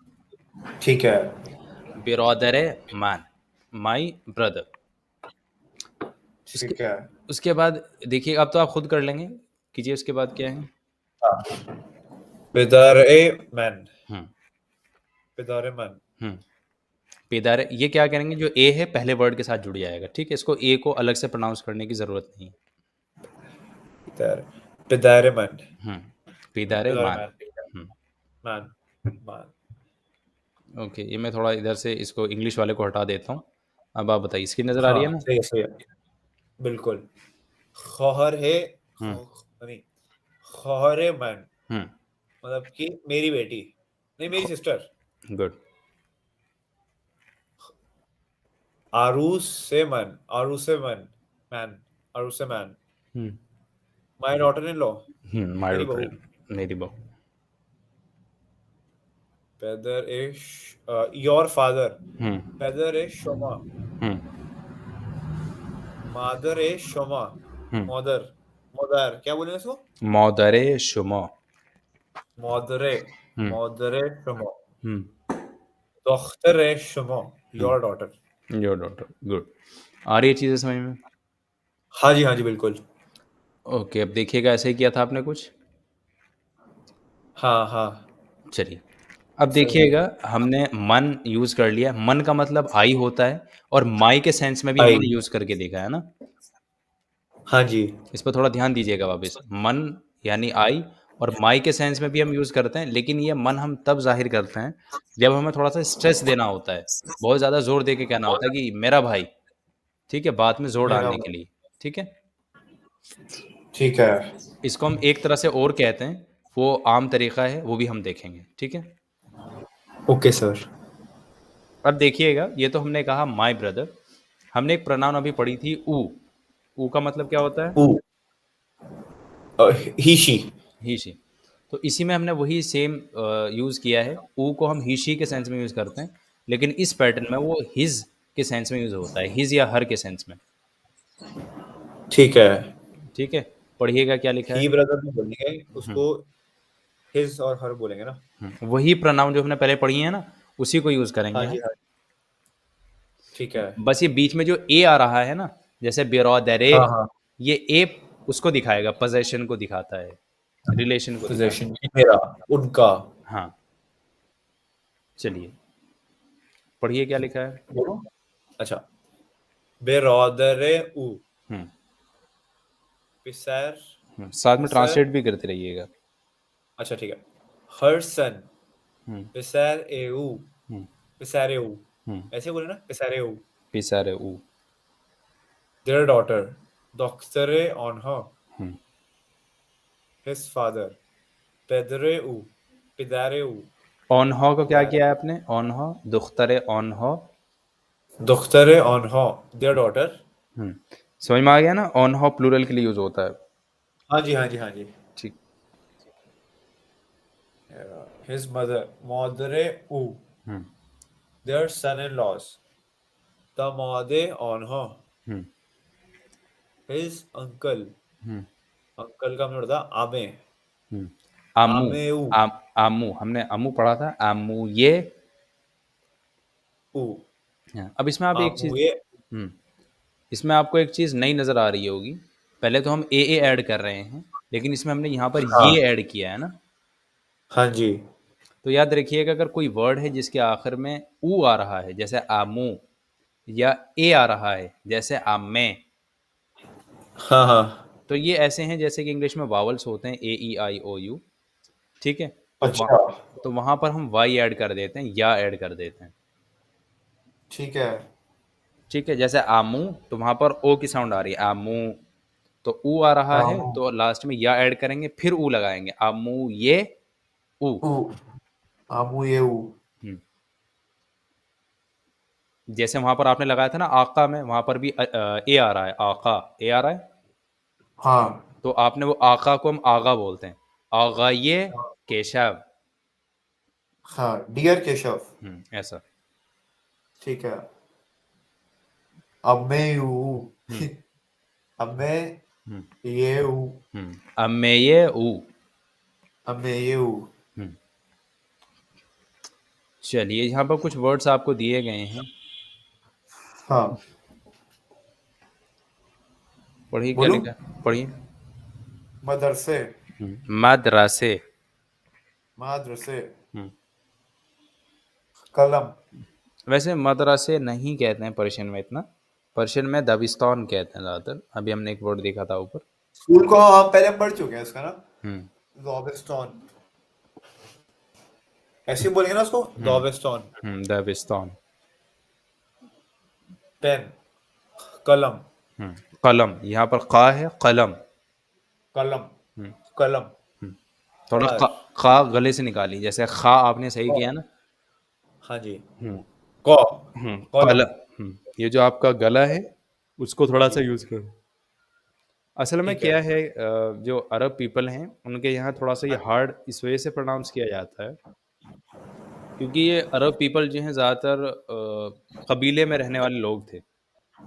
ठीक है। बिरौदरे मान, माई ब्रदर। उसके ठीक है। उसके बाद देखिए, अब तो आप खुद कर लेंगे। कीजिए, उसके बाद क्या है? बिदर एमन, हम्म बिदर एमन, हम्म पेदार, ये क्या करेंगे, जो ए है पहले वर्ड के साथ जुड़ जाएगा। ठीक है, इसको ए को अलग से प्रोनाउंस करने की ज़रूरत नहीं है। बिदर, बिदर एमन, पेदारे बिदर मान। एमन, मान, मान। ओके, ये मैं थोड़ा इधर से इसको इंग्लिश वाले को हटा देता हूँ। अब आप बताइए, इसकी नज़र आ रही है हाँ, ना? सही है, सही है। बिल्कुल। खौहर है, हम्म नहीं, खौहर मन, हम्म मतलब कि मेरी बेटी, नहीं मेरी सिस्टर। गुड। आरूस से मन, आरूस से मन, मैन, आरूस से मैन, hmm my daughter in law, my मेरी डॉटर, बहू। मेरी बहू। Feather is your father. Hmm Feather is Shoma. Hmm Mother is Shoma. Hmm Mother. Mother क्या बोलेंगे इसको? मौदरे शुमा। मदरे हम्म मदरे शुमा हम्म दोख्तरे शुमा your daughter. Your daughter, good. आ रही है चीज़ें समझ में? हाँ जी बिल्कुल। ओके, अब देखिएगा ऐसे ही किया था आपने कुछ। हाँ हाँ चलिए, अब सही है। देखिएगा हमने मन यूज़ कर लिया। मन का मतलब आई होता है, और माई के सेंस में भी आई। हमने यूज़ करके देखा है ना। हाँ जी। इस पर थोड़ा ध्यान दीजिएगा वापस। मन यानी आई, और माई के सेंस में भी हम यूज़ करते हैं, लेकिन ये मन हम तब ज़ाहिर करते हैं जब हमें थोड़ा-सा स्ट्रेस देना होता है। बहुत ज़्यादा ज़ोर दे के कहना होता है कि मेरा भाई, ठीक है? बात में ज़ोर मेरा डालने के भाई। लिए, ठीक है? ठीक है। इसको हम एक तरह से और कहते हैं, वो आम तरीका है, वो भी हम देखेंगे, ठीक है? Okay sir. अब देखिएगा, ये तो हमने कहा माय ब्रदर। हमने एक प्रोनाउन अभी पढ़ी थी ऊ। ऊ का मतलब क्या होता है? ऊ ही शी। He she. तो इसी में हमने वही सेम यूज़ किया है। ऊ को हम ही शी के सेंस में यूज़ करते हैं, लेकिन इस पैटर्न में वो हिज के सेंस में यूज़ होता है, हिज या हर के सेंस में, ठीक है। ठीक है? पढ़िएगा क्या लिखा है। ही ब्रदर नहीं बोलेंगे उसको, हिज और हर बोलेंगे ना। वही प्रोनाउन जो हमने पहले पढ़ी है ना, उसी को यूज़ करेंगे हाँ हम। जी हाँ। ठीक है। बस ये बीच में जो ए आ रहा है ना, जैसे बिरौदरे, हाँ हाँ। ये ए उसको दिखाएगा, पोजेशन को दिखाता है, रिलेशन को दिखाता पोजेशन मेरा, उनका। है। हाँ, चलिए पढ़िए क्या लिखा है। बोलो। अच्छा। बेरौदरे ऊ हम्म पिसैर साथ में पिसैर। ट्रांसलेट भी करते रहिएगा। अच्छा ठीक है। हर सन हम्म पिसैर एऊ हम्म पिसैरे ऊ। हम्म ऐसे बोले ना, पिसैरे ऊ। पिसारे ऊ। देयर डॉटर दोख्तरे ऑन हर हम्म हिज फादर पेदरे ऊ पिदारे ऊ ऑन हो को क्या पिदारे किया है आपने? ऑन हो, दुख्तरे ऑन हो। दोख्तरे ऑन हर देयर डॉटर। हम्म समझ में आ गया ना, ऑन हो प्लूरल के लिए यूज होता है। हाँ जी हाँ जी हाँ जी। ठीक। हिज मदर मदरे ऊ hmm their son in laws द मदे ऑन हर hmm his uncle. Hmm uncle का मतलब होता है आमे। हम्म आमू। आमेऊ आमू हमने आमू पढ़ा था, आमू ये। ऊ हाँ, अब इसमें आप एक चीज, आमुए। हम्म इसमें आपको एक चीज नई नजर आ रही होगी। पहले तो हम ए ऐड कर रहे हैं, लेकिन इसमें हमने यहाँ पर हाँ ये ऐड किया है ना। हाँ जी। तो याद रखिएगा, अगर कोई वर्ड है जिसके आखिर में ऊ आ रहा है, जैसे आमू, या ए आ रहा है जैसे आमे, हाँ हाँ। तो ये ऐसे हैं जैसे कि इंग्लिश में वावल्स होते हैं, ए ई आई ओ यू, ठीक है? अच्छा। तो वहाँ पर हम वाई ऐड कर देते हैं, या ऐड कर देते हैं, ठीक है। ठीक है? जैसे आमू, तो वहाँ पर ओ की साउंड आ रही है, आमू। तो ऊ आ रहा है, आमू तो लास्ट में या ऐड करेंगे, फिर ऊ लगाएंगे, आमू ये ऊ। ऊ आमुए ऊ। हम्म। जैसे वहाँ पर आपने लगाया था ना आका में, वहाँ पर भी ए आ रहा है, आका ए आ रहा है। हाँ तो आपने वो आका को हम आगा बोलते हैं, आगा ये केशव। हाँ। डियर केशव। ऐसा। ठीक है। अम्मे ऊ हम्म अम्मे हम्म ये ऊ अम्मे ये ऊ। अम्मे ये ऊ। हम्म चलिए, यहाँ पर कुछ वर्ड्स आपको दिए गए हैं, हाँ पढ़िए क्या बोलू। लिखा है, पढ़िए। मदरसे मदरसे। मदरसे हम्म कलम। वैसे मदरसे नहीं कहते हैं पर्शियन में इतना, पर्शियन में दबिस्तान कहते हैं ज़्यादातर। अभी हमने एक वर्ड देखा था ऊपर। स्कूल को हम पहले पढ़ चुके हैं इसका ना। हम्म दॉबेस्टॉन ऐसे ही बोलेंगे ना उसको, दॉबेस्टॉन। दबिस्तान। पेन कलम कलम, यहाँ पर का है, कलम। कलम हम्म कलम थोड़ा कमर। खा गले से निकाली, जैसे खा आपने सही क। किया ना। हाँ जी। हम्म क कलम। कलम। ये जो आपका गला है, उसको हाँ थोड़ा सा जी। यूज करो। असल में ठीक है। क्या है, जो अरब पीपल हैं उनके यहाँ थोड़ा सा ये हाँ जी। हार्ड इस वजह से प्रोनाउंस किया जाता है, क्योंकि ये अरब पीपल जो हैं ज़्यादातर कबीले में रहने वाले लोग थे,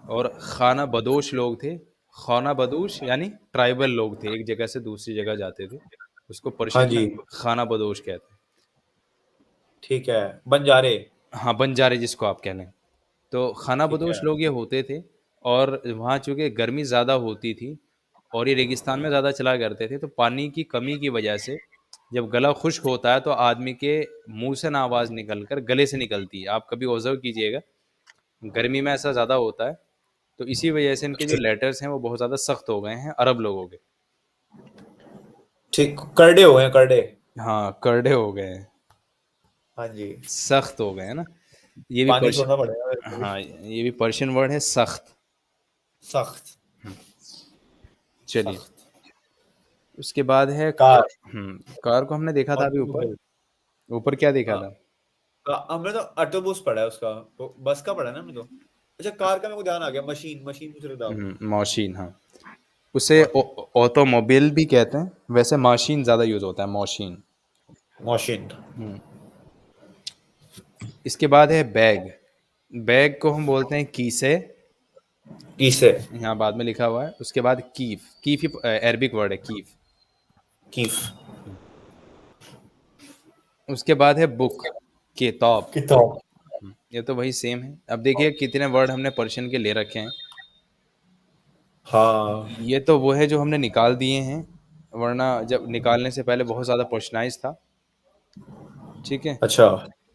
और खाना बदोश लोग थे, खाना बदोश यानी ट्राइबल लोग थे, एक जगह से दूसरी जगह जाते थे। उसको हाँ पर्शियन में जी, खाना बदोश कहते हैं। ठीक है, बंजारे। हाँ, बंजारे जिसको आप कह लें। तो खाना ठीक है। बदोश लोग ये होते थे और वहाँ चूँकि गर्मी ज़्यादा होती थी और ये रेगिस्तान में ज़्यादा चला करते थे, तो पानी की कमी की वजह से जब गला खुश्क होता है, तो आदमी के मुँह से ना आवाज़ निकल कर गले से निकलती है। आप कभी ऑब्ज़र्व कीजिएगा, गर्मी में ऐसा ज़्यादा होता है, तो इसी वजह से इनके जो ठीक, लेटर्स हैं, वो बहुत ज़्यादा सख्त हो गए हैं अरब लोगों के। ठीक, करडे हो गए करडे। हाँ, करड़े हो गए हैं, हाँ जी, सख्त हो गए हैं ना? ये भी पानी पर्श छोड़ना पड़ेगा मेरे को भी। हाँ, ये भी पर्शियन वर्ड है सख्त। सख्त। चलिए, सख्त। उसके बाद है कार। कार को हमने देखा था अभी ऊपर। ऑटोमोबाइल। ऊपर क्या देखा था? हमने तो ऑटोबूस पढ़ा है उसका, तो बस का पढ़ा है ना हमने तो। अच्छा, कार का मेरे को ध्यान आ गया, मशीन मशीन पूछ रहे थे आप। मशीन, हाँ। उसे मशीन। ऑटोमोबाइल भी कहते हैं, वैसे मशीन ज़्यादा यूज़ होता है, मशीन। मशीन। हुँ। इसके बाद है बैग। बैग को हम बोलते हैं कीसे, किसे। यहाँ बाद में लिखा हुआ है। उसके बाद कीफ, कीफ ही अरबिक वर्ड है कीफ। कीफ। हुँ। उसके बाद है बुक, किताब। किताब। ये तो वही सेम है। अब देखिए कितने वर्ड हमने पर्शियन के ले रखे हैं। हाँ। ये तो वो है जो हमने निकाल दिए हैं, वरना जब निकालने से पहले बहुत ज़्यादा पर्सनलाइज़ था, ठीक है? अच्छा।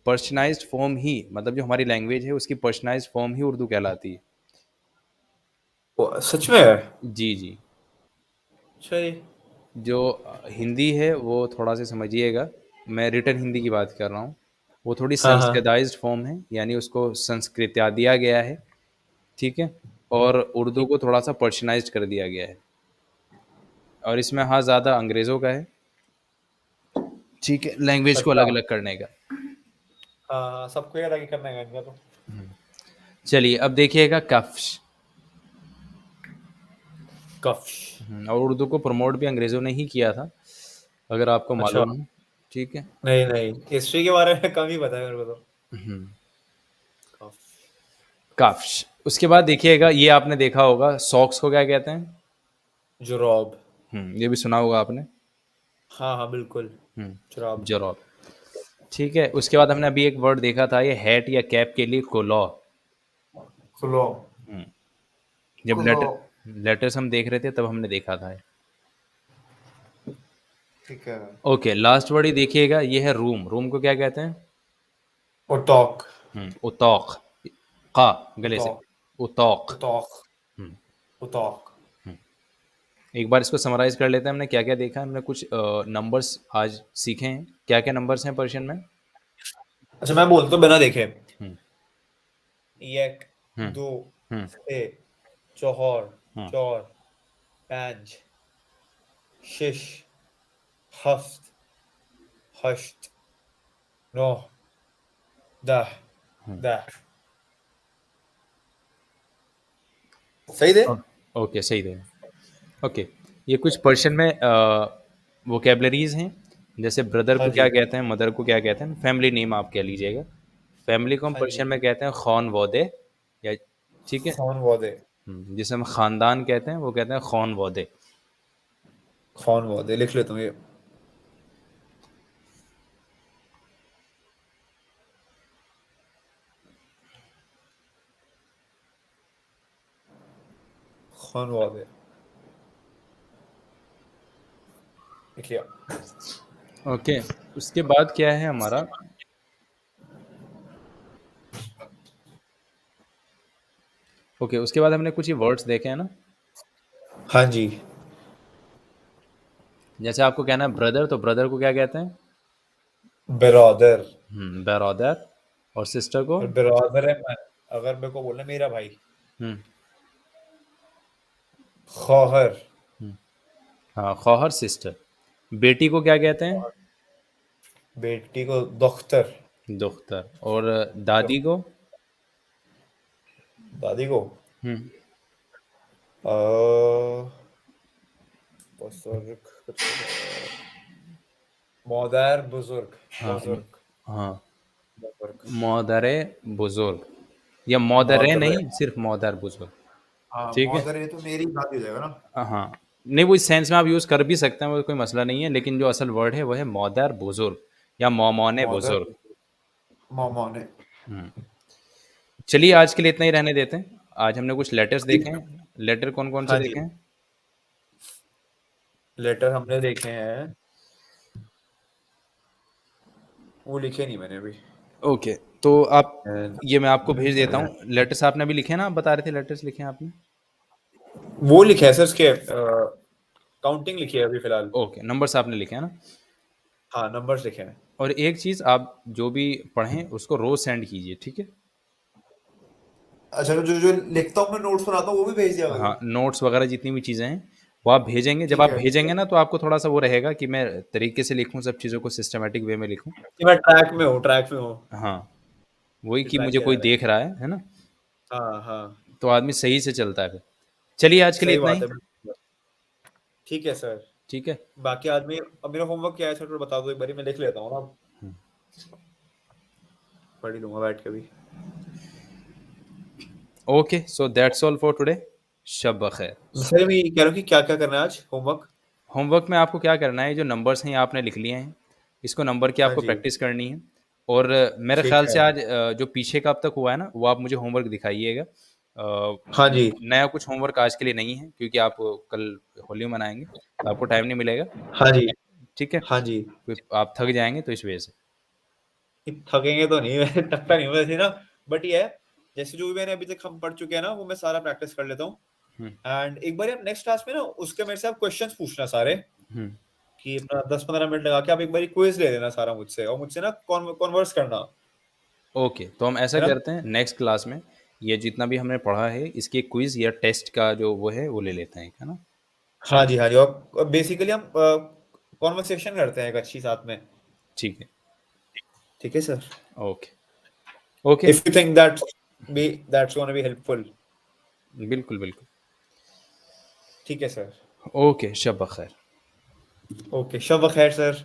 पर्सनलाइज़्ड फॉर्म ही मतलब जो हमारी लैंग्वेज है उसकी पर्सनलाइज़्ड फॉर्म ही उर्दू कहलाती है। सच में है। जी, जी। अच्छा जी। जो हिंदी है वो थोड़ा-सा समझिएगा, मैं रिटन हिंदी की बात कर रहा हूँ। वो थोड़ी हाँ हाँ। संस्कृताइज़्ड फॉर्म है, यानी उसको संस्कृत्या दिया गया है, ठीक है? और उर्दू ठीक। को थोड़ा-सा पर्शियनाइज़्ड कर दिया गया है और इसमें हाँ, ज़्यादा अंग्रेज़ों का है, ठीक है? लैंग्वेज को अच्छा। अलग-अलग करने का। हाँ हाँ, सबको याद आगे करना है इनका तो। चलिए, अब देखिएगा कफ़्श। कफ्श। और उर्दू को प्रमोट भी अंग्रेज़ों ने ही किया था, अगर आपको अच्छा। मालूम हो, ठीक है? नहीं नहीं, हिस्ट्री के बारे में कम ही पता है मेरे को तो। हुँ, कफ्श। कफ्श। कफ़्श। उसके बाद देखिएगा ये आपने देखा होगा, सॉक्स को क्या कहते हैं? जुराब। ये भी सुना होगा आपने। हाँ हाँ, बिल्कुल। हुँ, जुराब। ज़रूर। ठीक है, उसके बाद हमने अभी एक वर्ड देखा था ये हैट या कैप के लिए कुलौ। खुलो। हुँ, जब खुलो। लेटर्स हम देख रहे थे तब हमने देखा था ये। ठीक है। ओके, लास्ट वर्ड ही देखिएगा, ये है रूम। रूम को क्या कहते हैं? उतौक। उतौक, क़ा गले से, उतौक। उतौक। उतौक। हुँ, उतौक। हुँ। एक बार इसको समराइज़ कर लेते हैं, हमने क्या-क्या देखा? हमने कुछ नंबर्स आज सीखे हैं। क्या-क्या नंबर्स हैं पर्शियन में? अच्छा, मैं बोलता हूँ बिना देखे। हुँ, एक, हुँ, दो, हुँ, से, चौहर, हुँ, चौर, पाँच, शिश, हफ्त, हश्त, नौ, दह, हुँ। दह। सही थे। ओ ओके, सही है। ओके, ये कुछ पर्शियन में वोकैब्लरीज़ हैं, जैसे ब्रदर हाँ को क्या जी। कहते हैं, मदर को क्या कहते हैं, फैमिली नेम आप कह लीजिएगा। फैमिली को हम हाँ जी। पर्शियन में कहते हैं ख़ानवादे या ठीक है? खानवादे। जिसे हम ख़ानदान कहते हैं, वो कहते हैं ख़ानवादे। खानवादे लिख लेता हूँ ये। खानवादे लिख लिया। ओके, उसके बाद क्या है हमारा ओके, उसके बाद हमने कुछ ये वर्ड्स देखे हैं ना, हाँ जी। जैसे आपको कहना है ब्रदर, तो ब्रदर को क्या कहते हैं? बिरादर। ब्रदर और सिस्टर को? और बिरादर है अगर मेरे को बोलना मेरा भाई। हुँ, खौहर। हुँ, हाँ, ख़ौहर सिस्टर। बेटी को क्या कहते हैं? बेटी को दख्तर। दुख्तर और दादी को? दादी को हुँ, अ, बुजुर्ग कुछ मौदार बुजुर्ग। हाँ, बुजुर्ग। हाँ, बुजुर्ग। मौदर-ए-बुज़ुर्ग या मौदर-ए मदर। नहीं, सिर्फ़ मौदर-बुज़ुर्ग। हाँ ठीक है? मॉडर ये तो मेरी बात हो जाएगा ना। हाँ, नहीं वो इस सेंस में आप यूज़ कर भी सकते हैं, वो कोई मसला नहीं है, लेकिन जो असल वर्ड है वो है मादर-बुज़ुर्ग या मॉडर मौमौन-ए-बुज़ुर्ग। मॉमॉन है। हुँ। चलिए आज के लिए इतना ही रहने देते हैं। आज हमने कुछ लेटर्स देखे हैं। लेटर कौन-कौन से हाँ जी, देखे हैं? लेटर हमने देखे हैं, वो लिखे नहीं मैंने अभी। ओके, तो आप And- ये मैं आपको भेज देता हूँ। लेटर्स आपने अभी लिखे हैं ना? आप बता रहे थे लेटर्स लिखे हैं आपने? वो लिखे है सर इसके, काउंटिंग लिखी है अभी फिलहाल। ओके, नंबर्स आपने लिखे हैं ना? हाँ नंबर्स लिखे हैं। और एक चीज़ आप जो भी पढ़ें उसको रोज़ सेंड कीजिए, ठीक है? अच्छा जो जो लिखता हूँ मैं नोट्स बनाता हूँ वो भी भेज दिया करूँ। हाँ, नोट्स वगैरह जितनी भी चीज़ें हैं, वो आप भेजेंगे। जब ठीक आप है भेजेंगे ना तो आपको थोड़ा-सा वो रहेगा कि मैं तरीके से लिखूँ, सब चीज़ों को सिस्टमैटिक वे में लिखूँ। कि मैं ट्रैक में हूँ हाँ, वही कि कि ट्रैक मुझे किया जा कोई रहा है। देख रहा है ना? हाँ हाँ तो आदमी सही से चलता है फिर। चलिए आज के लिए सही इतना बात ही, है। ठीक है सर। ठीक है? बाकी आदमी, अब मेरा होमवर्क क्या है सर थोड़ा बता दो एक बारी, मैं लिख लेता हूँ ना, हुँ। पढ़ ही लूंगा बैठ के भी। Okay, so that's all for today. शब बख़ैर। सर मैं ये कह रहा हूँ कि क्या क्या करना है आज होमवर्क। होमवर्क में आपको क्या करना है, जो नंबर्स हैं ये आपने लिख लिए हैं, इसको नंबर की हाँ आपको जी प्रैक्टिस करनी है। और मेरे ठीक ख़्याल है। से आज जो पीछे का अब तक हुआ है ना, वो आप मुझे होमवर्क दिखाइएगा। हाँ जी नया कुछ होमवर्क आज के लिए नहीं है क्योंकि आप कल होली मनाएँगे, तो आपको टाइम नहीं मिलेगा, हाँ जी ठीक है? हाँ जी। फिर आप थक जाएँगे तो इस वजह से। थकेंगे तो नहीं वैसे, थकता नहीं हूँ वैसे ना, बट ये है जैसे जो भी मैंने अभी तक हम पढ़ चुके हैं ना वो मैं सारा प्रैक्टिस कर लेता हूँ। हुँ, एंड एक बार आप नेक्स्ट क्लास में ना उसके मेरे से आप क्वेश्चंस पूछना सारे, हुँ। कि अपना 10-15 मिनट लगा के आप एक बार क्विज ले लेना सारा मुझसे, और मुझसे ना कॉन्वर्स करना, ओके, तो हम ऐसा है ना। करते हैं नेक्स्ट क्लास में ये जितना भी हमने पढ़ा है इसकी क्विज़ या टेस्ट का जो वो है वो ले लेते हैं, है ना? हाँ जी और बेसिकली हम कॉन्वर्सेशन करते हैं एक अच्छी साथ में। ठीक है, ठीक है sir. Okay, okay, if you think that's gonna be helpful. बिल्कुल, बिल्कुल। ठीक है सर। ओके, शब बख़ैर। ओके शब बखैर सर।